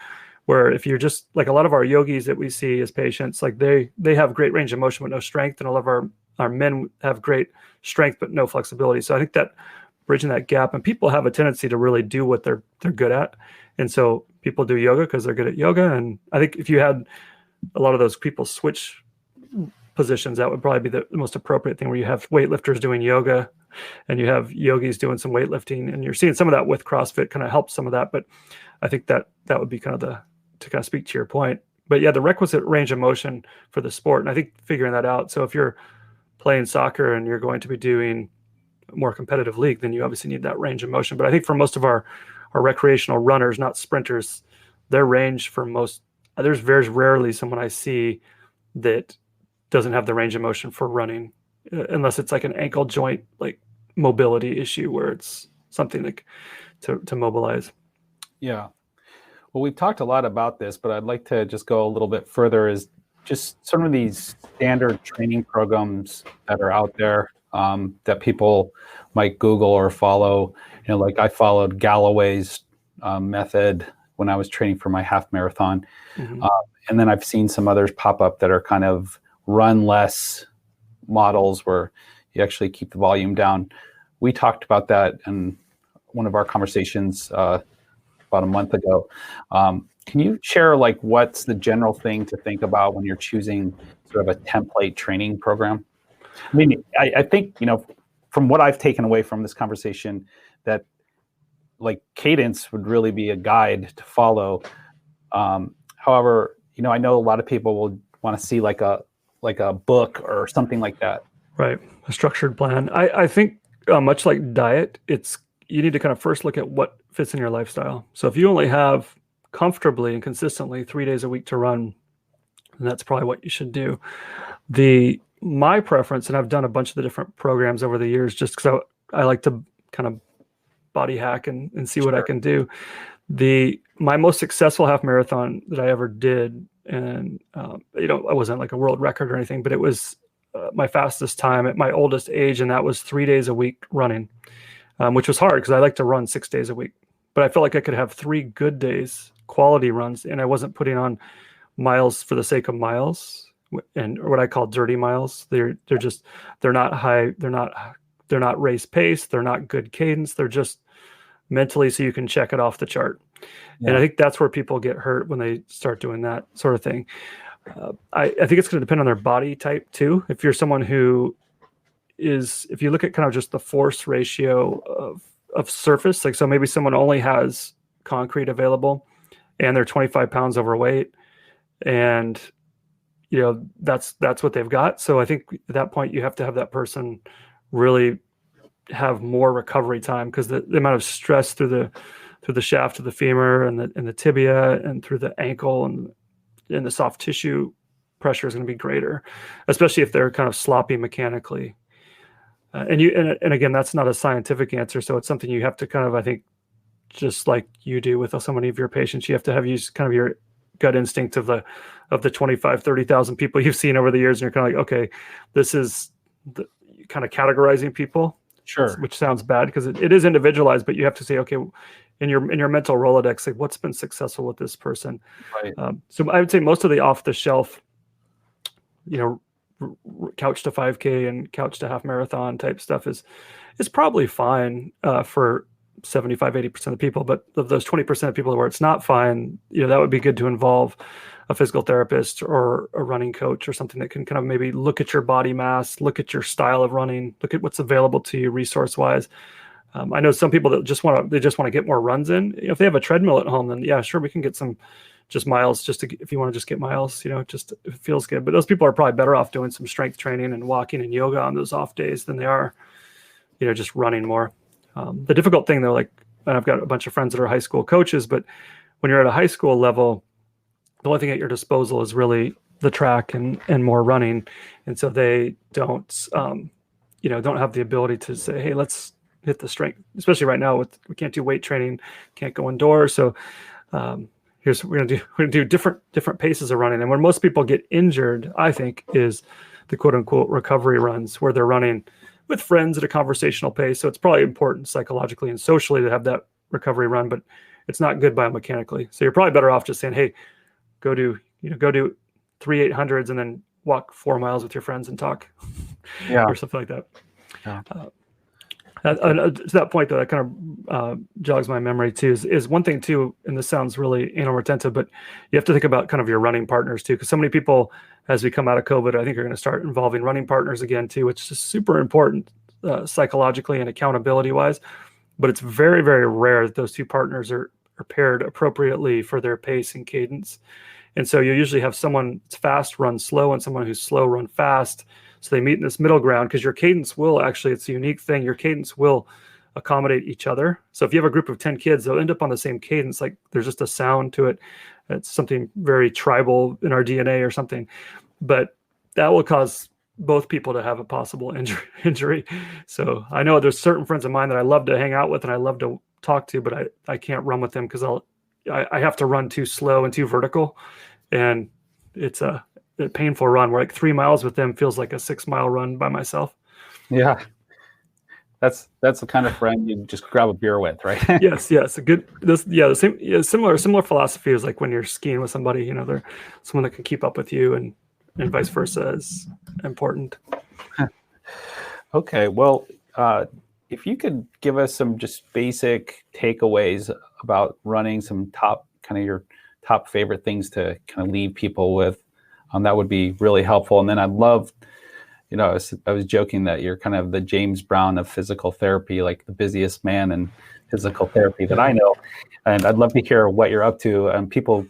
Speaker 2: Where if you're just like a lot of our yogis that we see as patients, like they have great range of motion but no strength, and a lot of our men have great strength but no flexibility. So I think that bridging that gap, and people have a tendency to really do what they're good at, and so people do yoga because they're good at yoga. And I think if you had a lot of those people switch positions, that would probably be the most appropriate thing, where you have weightlifters doing yoga and you have yogis doing some weightlifting, and you're seeing some of that with CrossFit kind of helps some of that. But I think that would be kind of to kind of speak to your point. But yeah, the requisite range of motion for the sport, and I think figuring that out. So if you're playing soccer and you're going to be doing a more competitive league, then you obviously need that range of motion. But I think for most of our recreational runners, not sprinters, their range for most, there's very rarely someone I see that doesn't have the range of motion for running, unless it's like an ankle joint like mobility issue where it's something like to mobilize.
Speaker 1: Yeah. Well, we've talked a lot about this, but I'd like to just go a little bit further, is just some of these standard training programs that are out there that people might Google or follow. Like I followed Galloway's method when I was training for my half marathon. Mm-hmm. And then I've seen some others pop up that are kind of run less models where you actually keep the volume down. We talked about that in one of our conversations about a month ago. Can you share like what's the general thing to think about when you're choosing sort of a template training program? I mean, I think, from what I've taken away from this conversation, that like cadence would really be a guide to follow. However, I know a lot of people will want to see like a book or something like that.
Speaker 2: Right. A structured plan. I think much like diet, you need to kind of first look at what fits in your lifestyle. So if you only have comfortably and consistently 3 days a week to run, then that's probably what you should do. My preference, and I've done a bunch of the different programs over the years, just because I like to kind of body hack and see what I can do. My most successful half marathon that I ever did, and I wasn't like a world record or anything, but it was my fastest time at my oldest age, and that was 3 days a week running, which was hard because I like to run 6 days a week. But I felt like I could have 3 good days, quality runs, and I wasn't putting on miles for the sake of miles, and what I call dirty miles. They're not high, they're not race pace, they're not good cadence, they're just mentally so you can check it off the chart. Yeah. And I think that's where people get hurt when they start doing that sort of thing. I think it's going to depend on their body type too. If you're someone if you look at kind of just the force ratio of surface, like, so maybe someone only has concrete available and they're 25 pounds overweight, and that's what they've got. So I think at that point you have to have that person really have more recovery time, because the amount of stress through the shaft of the femur and the tibia and through the ankle and the soft tissue pressure is going to be greater, especially if they're kind of sloppy mechanically. And again, that's not a scientific answer, so it's something you have to kind of, I think, just like you do with so many of your patients, you have to use kind of your gut instinct of the 25, 30,000 people you've seen over the years, and you're kind of like, okay, this is kind of categorizing people.
Speaker 1: Sure.
Speaker 2: Which sounds bad because it is individualized, but you have to say, okay, in your mental Rolodex, like, what's been successful with this person?
Speaker 1: Right.
Speaker 2: So I would say most of the off the shelf, couch to 5K and couch to half marathon type stuff is probably fine for 75, 80% of people. But of those 20% of people where it's not fine, that would be good to involve a physical therapist or a running coach or something that can kind of maybe look at your body mass, look at your style of running, look at what's available to you resource wise. I know some people that just want to get more runs in. If they have a treadmill at home, then yeah, sure, we can get some just miles, if you want to just get miles, just if it feels good. But those people are probably better off doing some strength training and walking and yoga on those off days than they are, just running more. The difficult thing though, and I've got a bunch of friends that are high school coaches, but when you're at a high school level, the only thing at your disposal is really the track and more running. And so they don't have the ability to say, hey, let's hit the strength, especially right now we can't do weight training, can't go indoors. So we're gonna do different paces of running. And when most people get injured, I think, is the quote unquote recovery runs, where they're running with friends at a conversational pace. So it's probably important psychologically and socially to have that recovery run, but it's not good biomechanically. So you're probably better off just saying, hey, go do 3 800s and then walk 4 miles with your friends and talk, or something like that. Yeah. To that point, though, that kind of jogs my memory too. Is one thing too, and this sounds really anal retentive, but you have to think about kind of your running partners too, because so many people, as we come out of COVID, I think are going to start involving running partners again too, which is super important psychologically and accountability wise. But it's very, very rare that those two partners are paired appropriately for their pace and cadence. And so you usually have someone that's fast run slow and someone who's slow run fast. So they meet in this middle ground, because your cadence will actually, it's a unique thing, your cadence will accommodate each other. So if you have a group of 10 kids, they'll end up on the same cadence. Like, there's just a sound to it. It's something very tribal in our DNA or something. But that will cause both people to have a possible injury. So I know there's certain friends of mine that I love to hang out with and I love to talk to, but I can't run with them because I have to run too slow and too vertical. And it's a painful run where 3 miles with them feels like a 6 mile run by myself.
Speaker 1: Yeah. That's the kind of friend you just grab a beer with, right?
Speaker 2: Yes. The similar philosophy is like when you're skiing with somebody, they're someone that can keep up with you, and vice versa is important.
Speaker 1: Okay. Well, if you could give us some just basic takeaways about running, some your top favorite things to kind of leave people with, that would be really helpful. And then I'd love I was joking that you're kind of the James Brown of physical therapy, like the busiest man in physical therapy that I know. And I'd love to hear what you're up to. And people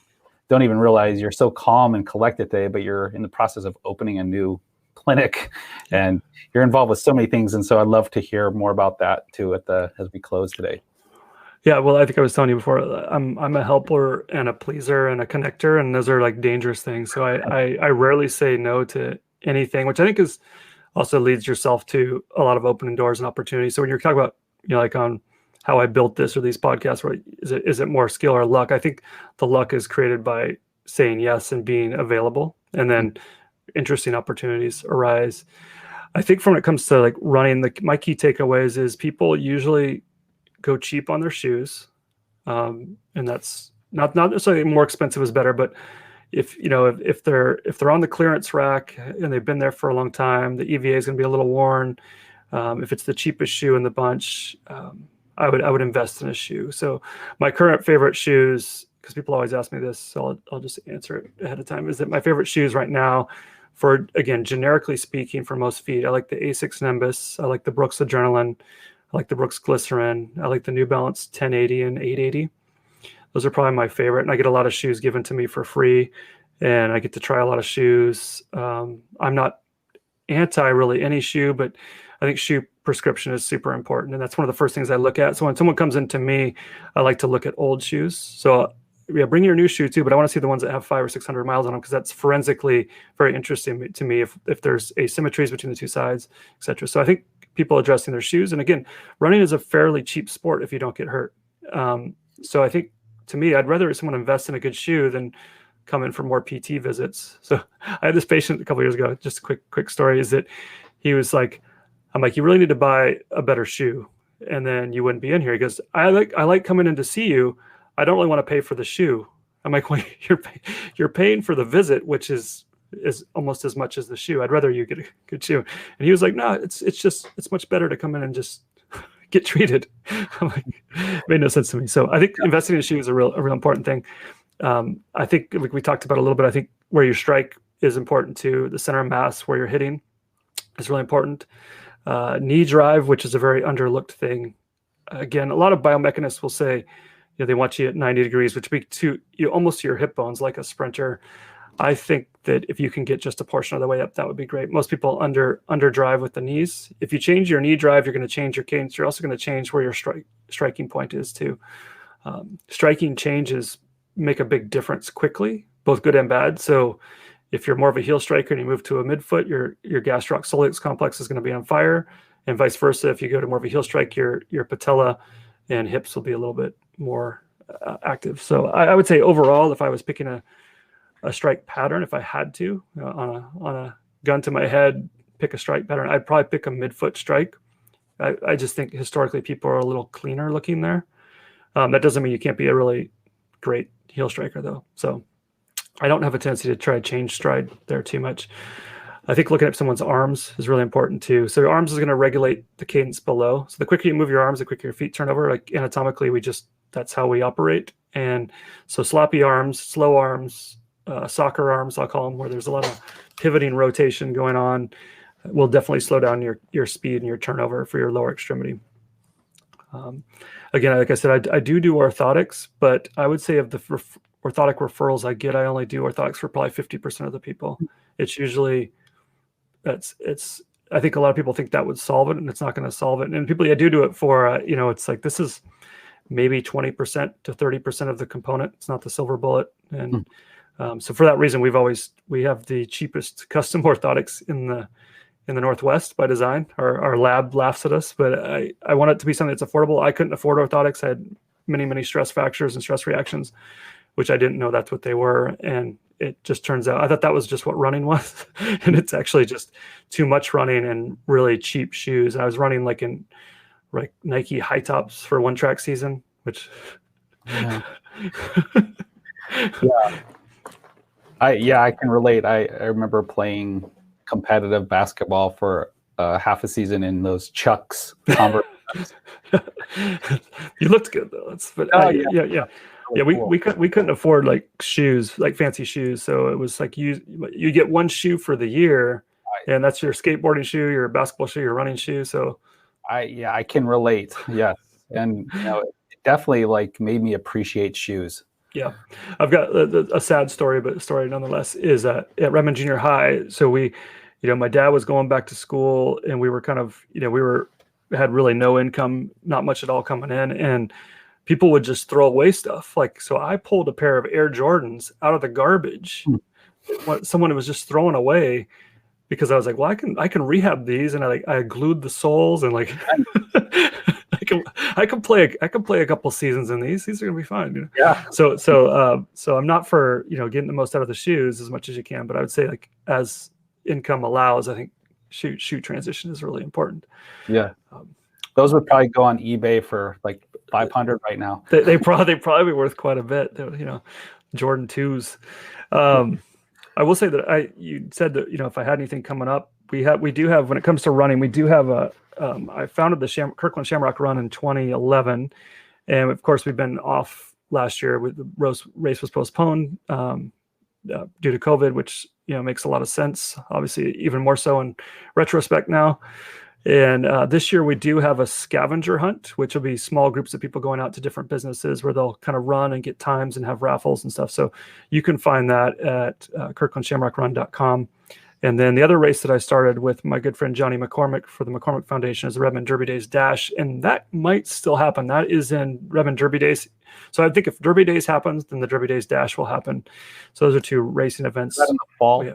Speaker 1: don't even realize you're so calm and collected today, but you're in the process of opening a new clinic, and you're involved with so many things. And so I'd love to hear more about that too as we close today.
Speaker 2: Yeah, well, I think I was telling you before, I'm a helper and a pleaser and a connector, and those are like dangerous things. So I rarely say no to anything, which I think is also leads yourself to a lot of opening doors and opportunities. So when you're talking about, like on how I built this or these podcasts, where is it more skill or luck? I think the luck is created by saying yes and being available, and then interesting opportunities arise. I think when it comes to like running, my key takeaways is people usually go cheap on their shoes, and that's not necessarily more expensive is better, but if they're on the clearance rack and they've been there for a long time, the EVA is going to be a little worn. If it's the cheapest shoe in the bunch, I would invest in a shoe. So my current favorite shoes, because people always ask me this, so I'll just answer it ahead of time, is that my favorite shoes right now, for, again, generically speaking, for most feet, I like the Asics Nimbus, I like the Brooks Adrenaline, I like the Brooks Glycerin, I like the New Balance 1080 and 880. Those are probably my favorite, and I get a lot of shoes given to me for free, and I get to try a lot of shoes. I'm not anti really any shoe, but I think shoe prescription is super important, and that's one of the first things I look at. So when someone comes into me, I like to look at old shoes. So yeah, bring your new shoe too, but I want to see the ones that have 500 or 600 miles on them, because that's forensically very interesting to me if there's asymmetries between the two sides, etc. So I think people addressing their shoes, and again, running is a fairly cheap sport if you don't get hurt. So I think, to me, I'd rather someone invest in a good shoe than come in for more PT visits. So I had this patient a couple of years ago, just a quick story, is that he was like, I'm like, you really need to buy a better shoe, and then you wouldn't be in here. He goes, I like coming in to see you. I don't really want to pay for the shoe. I'm like, well, you're paying for the visit, which is almost as much as the shoe. I'd rather you get a good shoe. And he was like, no, it's much better to come in and just get treated. I'm like, it made no sense to me. So I think investing in shoes is a real important thing. I think we talked about a little bit. I think where you strike is important too. The center of mass where you're hitting is really important. Knee drive, which is a very underlooked thing. Again, a lot of biomechanists will say, they want you at 90 degrees, which would be almost to your hip bones, like a sprinter. I think that if you can get just a portion of the way up, that would be great. Most people under drive with the knees. If you change your knee drive, you're going to change your cadence. You're also going to change where your striking point is too. Striking changes make a big difference quickly, both good and bad. So if you're more of a heel striker and you move to a midfoot, your gastroc-soleus complex is going to be on fire, and vice versa. If you go to more of a heel strike, your patella and hips will be a little bit more active. So I would say overall, if I was picking a strike pattern, if I had to, on a gun to my head, pick a strike pattern, I'd probably pick a midfoot strike. I just think historically people are a little cleaner looking there. That doesn't mean you can't be a really great heel striker though. So I don't have a tendency to try to change stride there too much. I think looking at someone's arms is really important too. So your arms is going to regulate the cadence below. So the quicker you move your arms, the quicker your feet turn over. Like anatomically, that's how we operate. And so sloppy arms, slow arms, soccer arms, I'll call them, where there's a lot of pivoting rotation going on, will definitely slow down your speed and your turnover for your lower extremity. Again, like I said, I do orthotics, but I would say of the orthotic referrals I get, I only do orthotics for probably 50% of the people. It's usually, I think a lot of people think that would solve it, and it's not going to solve it. And people do it for, it's like, this is maybe 20% to 30% of the component. It's not the silver bullet. And so for that reason, we have the cheapest custom orthotics in the Northwest by design. Our lab laughs at us, but I want it to be something that's affordable. I couldn't afford orthotics. I had many stress fractures and stress reactions, which I didn't know that's what they were. And it just turns out, I thought that was just what running was. And it's actually just too much running and really cheap shoes. And I was running like Nike high tops for one track season, which.
Speaker 1: Yeah. I can relate. I remember playing competitive basketball for half a season in those Chucks.
Speaker 2: You looked good though. We couldn't afford like shoes, like fancy shoes. So it was like you get one shoe for the year, And that's your skateboarding shoe, your basketball shoe, your running shoe. So
Speaker 1: I can relate. Yes. And it definitely like made me appreciate shoes.
Speaker 2: Yeah, I've got a sad story, but a story nonetheless is at Redmond Junior High. So my dad was going back to school, and we were kind of, had really no income, not much at all coming in, and people would just throw away stuff. Like, so I pulled a pair of Air Jordans out of the garbage. What someone was just throwing away, because I was like, well, I can rehab these, and I glued the soles, and like I can play a couple seasons in these. These are gonna be fine.
Speaker 1: Yeah.
Speaker 2: So I'm not for getting the most out of the shoes as much as you can, but I would say, like, as income allows, I think shoe transition is really important.
Speaker 1: Yeah. Those would probably go on eBay for like 500 right now.
Speaker 2: They probably be worth quite a bit. Jordan 2s. I will say that you said that if I had anything coming up, we do have, when it comes to running, we do have I founded the Kirkland Shamrock Run in 2011, and of course we've been off last year. With the race was postponed due to COVID, which makes a lot of sense. Obviously, even more so in retrospect now. And this year we do have a scavenger hunt, which will be small groups of people going out to different businesses where they'll kind of run and get times and have raffles and stuff. So you can find that at kirklandshamrockrun.com. And then the other race that I started with my good friend Johnny McCormick for the McCormick Foundation is the Redmond Derby Days Dash. And that might still happen. That is in Redmond Derby Days. So I think if Derby Days happens, then the Derby Days Dash will happen. So those are two racing events.
Speaker 1: Is that in the fall?
Speaker 2: Yeah.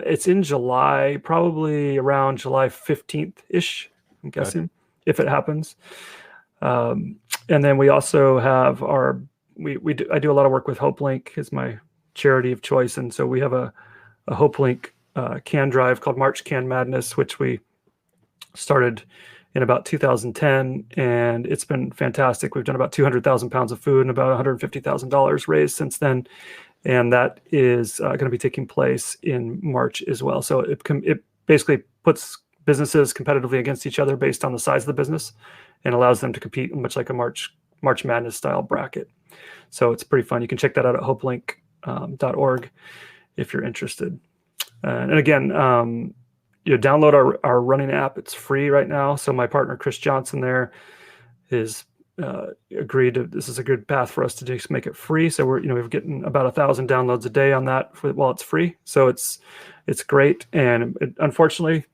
Speaker 2: It's in July, probably around July 15th-ish, I'm guessing, if it happens. And then we also have I do a lot of work with HopeLink, is my charity of choice. And so we have a HopeLink can drive called March Can Madness, which we started in about 2010, and it's been fantastic. We've done about 200,000 pounds of food and about $150,000 raised since then. And that is going to be taking place in March as well. So it basically puts businesses competitively against each other based on the size of the business, and allows them to compete much like a March Madness style bracket. So it's pretty fun. You can check that out at hopelink.org if you're interested. And again, download our running app. It's free right now. So my partner Chris Johnson there is agreed to, this is a good path for us to just make it free. So we're getting about 1,000 downloads a day on that while it's free. So it's great. And unfortunately,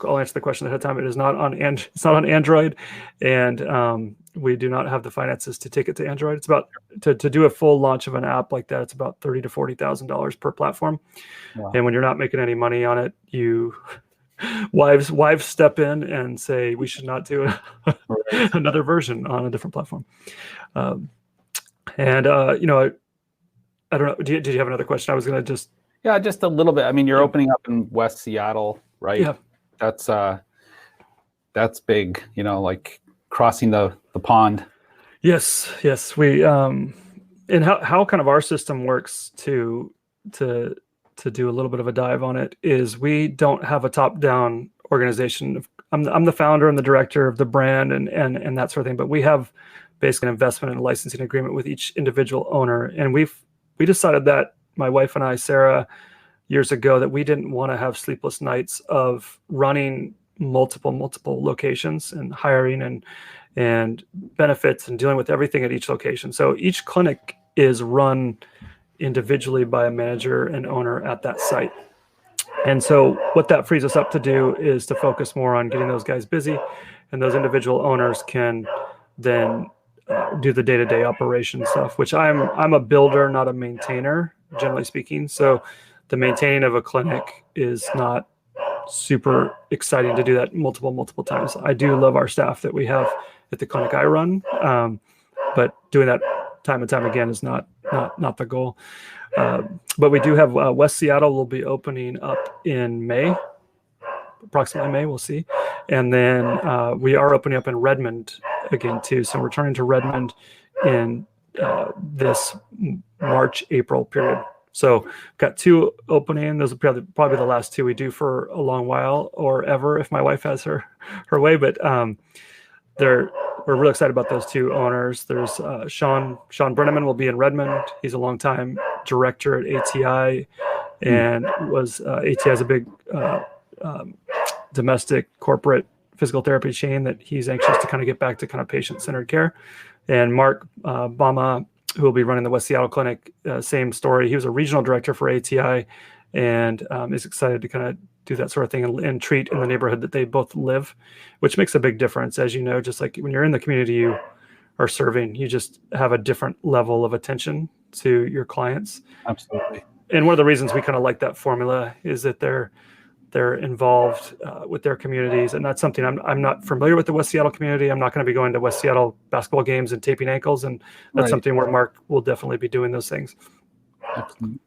Speaker 2: I'll answer the question ahead of time. It is not on it's not on Android, and we do not have the finances to take it to Android. It's about to do a full launch of an app like that. It's about $30,000 to $40,000 per platform. Wow. And when you're not making any money on it, wives step in and say we should not do another version on a different platform. I don't know. Did you have another question? I was going to just
Speaker 1: a little bit. I mean, you're opening up in West Seattle, right?
Speaker 2: Yeah,
Speaker 1: that's big. Like crossing the pond.
Speaker 2: Yes. We and how kind of our system works to do a little bit of a dive on it is we don't have a top-down organization. I'm the founder and the director of the brand and that sort of thing, but we have basically an investment and a licensing agreement with each individual owner. And we decided that, my wife and I, Sarah, years ago, that we didn't want to have sleepless nights of running multiple locations and hiring and benefits and dealing with everything at each location. So each clinic is run individually by a manager and owner at that site. And so what that frees us up to do is to focus more on getting those guys busy, and those individual owners can then do the day-to-day operation stuff, which I'm a builder, not a maintainer, generally speaking. So the maintaining of a clinic is not super exciting to do that multiple times. I do love our staff that we have at the clinic I run, but doing that time and time again is not the goal. But we do have West Seattle will be opening up in May, approximately May, we'll see. And then we are opening up in Redmond again too. So we're returning to Redmond in this March-April period. So got two opening. Those will probably the last two we do for a long while or ever if my wife has her way. But we're really excited about those two owners. There's Sean Brenneman will be in Redmond. He's a longtime director at ATI and was ATI is a big domestic corporate physical therapy chain that he's anxious to kind of get back to kind of patient-centered care. And Mark Bama, who will be running the West Seattle clinic, same story. He was a regional director for ATI and is excited to kind of do that sort of thing and treat in the neighborhood that they both live, which makes a big difference. As you know, just like when you're in the community you are serving, you just have a different level of attention to your clients.
Speaker 1: Absolutely.
Speaker 2: And one of the reasons we kind of like that formula is that they're involved with their communities. And that's something I'm not familiar with the West Seattle community. I'm not going to be going to West Seattle basketball games and taping ankles. And that's something where Mark will definitely be doing those things.
Speaker 1: Excellent.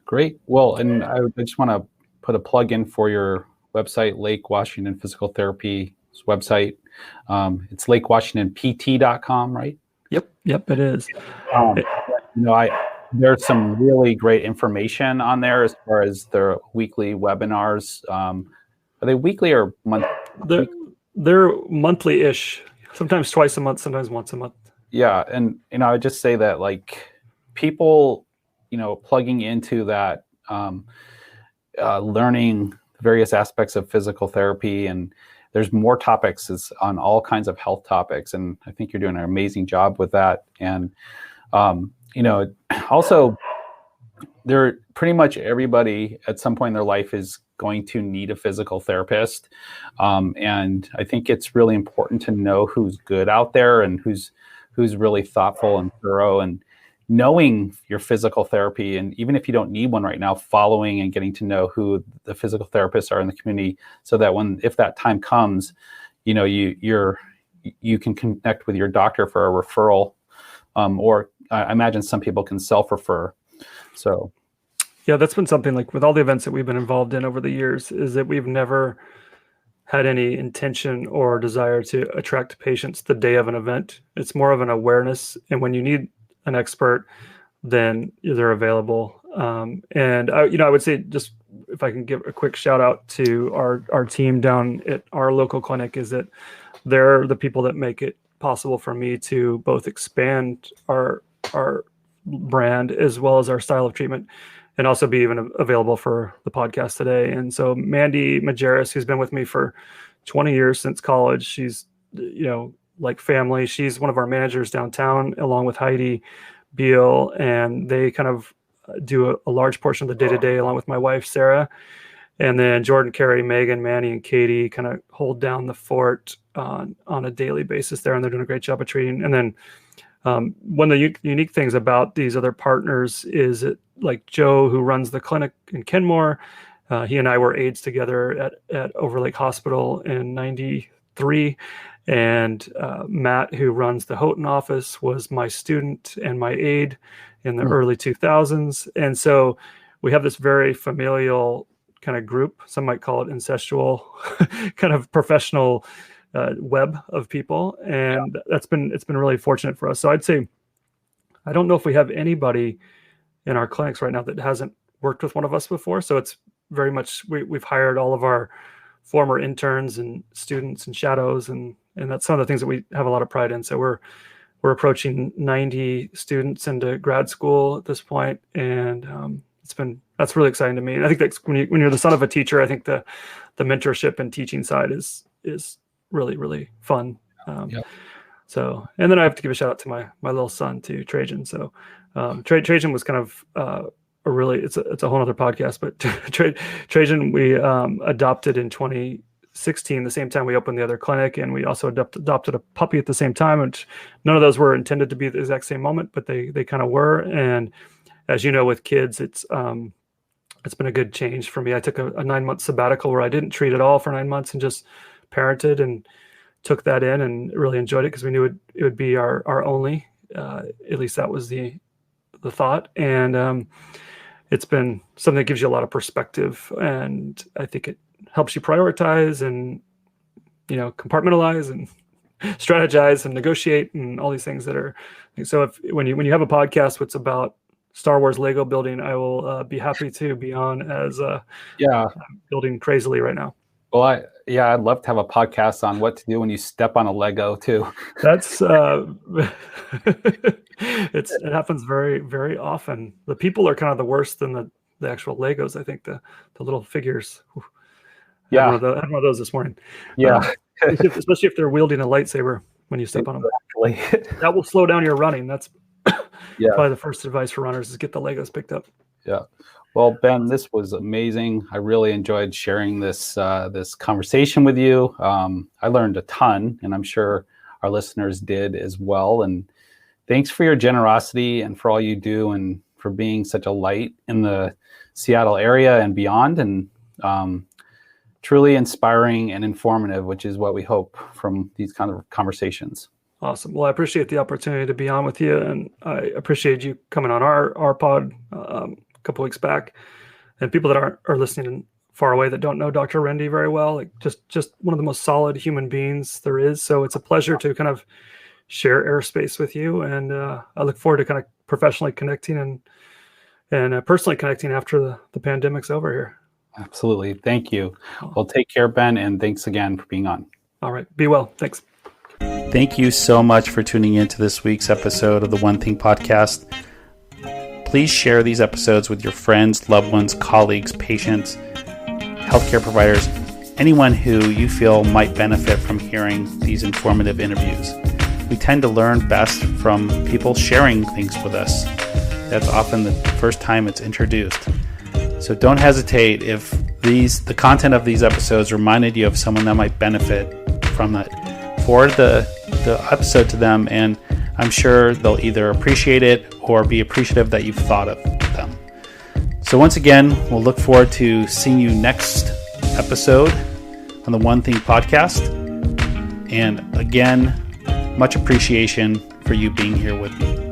Speaker 1: Great. Well, and I just want to put a plug in for your website, Lake Washington Physical Therapy's website. It's lakewashingtonpt.com, right?
Speaker 2: Yep, it is.
Speaker 1: There's some really great information on there as far as their weekly webinars. Are they weekly or monthly?
Speaker 2: They're monthly-ish, sometimes twice a month, sometimes once a month.
Speaker 1: Yeah, and I would just say that like people, plugging into that, learning various aspects of physical therapy, and there's more topics on all kinds of health topics, and I think you're doing an amazing job with that. And also, pretty much everybody at some point in their life is going to need a physical therapist. And I think it's really important to know who's good out there and who's really thoughtful and thorough, and knowing your physical therapy. And even if you don't need one right now, following and getting to know who the physical therapists are in the community, so that if that time comes, you can connect with your doctor for a referral, or I imagine some people can self-refer. So,
Speaker 2: yeah, that's been something like with all the events that we've been involved in over the years, is that we've never had any intention or desire to attract patients the day of an event. It's more of an awareness. And when you need an expert, then they're available. And I would say, just if I can give a quick shout out to our team down at our local clinic, is that they're the people that make it possible for me to both expand our brand as well as our style of treatment, and also be even available for the podcast today. And so Mandy Majerus, who's been with me for 20 years since college, she's, like family. She's one of our managers downtown, along with Heidi Beal, and they kind of do a large portion of the day-to-day along with my wife, Sarah. And then Jordan, Carrie, Megan, Manny, and Katie kind of hold down the fort on a daily basis there, and they're doing a great job of treating. And then one of the unique things about these other partners is that, like Joe, who runs the clinic in Kenmore, he and I were aides together at Overlake Hospital in '93. And Matt, who runs the Houghton office, was my student and my aide in the early 2000s. And so we have this very familial kind of group. Some might call it incestual, kind of professional web of people. And it's been really fortunate for us. So I'd say, I don't know if we have anybody in our clinics right now that hasn't worked with one of us before. So it's very much, we've hired all of our former interns and students and shadows, and that's some of the things that we have a lot of pride in. So we're approaching 90 students into grad school at this point, and that's really exciting to me. And I think that when you're the son of a teacher, I think the mentorship and teaching side is really, really fun. So, and then I have to give a shout out to my little son too, Trajan. So Trajan was kind of it's a whole other podcast, but Trajan we adopted in 2016, the same time we opened the other clinic, and we also adopted a puppy at the same time, which none of those were intended to be the exact same moment, but they kind of were. And as you know, with kids, it's been a good change for me. I took a 9-month sabbatical where I didn't treat at all for 9 months and just parented, and took that in and really enjoyed it, because we knew it would be our only, at least that was the thought. And it's been something that gives you a lot of perspective, and I think it helps you prioritize and, compartmentalize and strategize and negotiate and all these things that are. So when you have a podcast that's about Star Wars Lego building, I will be happy to be on as I'm building crazily right now.
Speaker 1: Well, I'd love to have a podcast on what to do when you step on a Lego too.
Speaker 2: That's it happens very, very often. The people are kind of the worst than the actual Legos. I think the little figures. I had one of those this morning.
Speaker 1: Yeah.
Speaker 2: Especially if they're wielding a lightsaber when you step on them. That will slow down your running. That's probably the first advice for runners is get the Legos picked up.
Speaker 1: Yeah. Well, Ben, this was amazing. I really enjoyed sharing this this conversation with you. I learned a ton, and I'm sure our listeners did as well. And thanks for your generosity and for all you do and for being such a light in the Seattle area and beyond. And truly inspiring and informative, which is what we hope from these kind of conversations.
Speaker 2: Awesome. Well, I appreciate the opportunity to be on with you, and I appreciate you coming on our pod a couple weeks back. And people that are listening far away that don't know Dr. Rendy very well, like just one of the most solid human beings there is. So it's a pleasure to kind of share airspace with you, and I look forward to kind of professionally connecting and personally connecting after the pandemic's over here.
Speaker 1: Absolutely. Thank you. Well, take care, Ben, and thanks again for being on.
Speaker 2: All right. Be well. Thanks.
Speaker 1: Thank you so much for tuning in to this week's episode of the One Thing Podcast. Please share these episodes with your friends, loved ones, colleagues, patients, healthcare providers, anyone who you feel might benefit from hearing these informative interviews. We tend to learn best from people sharing things with us. That's often the first time it's introduced. So don't hesitate if the content of these episodes reminded you of someone that might benefit from it. Forward the episode to them, and I'm sure they'll either appreciate it or be appreciative that you've thought of them. So once again, we'll look forward to seeing you next episode on the One Thing Podcast. And again, much appreciation for you being here with me.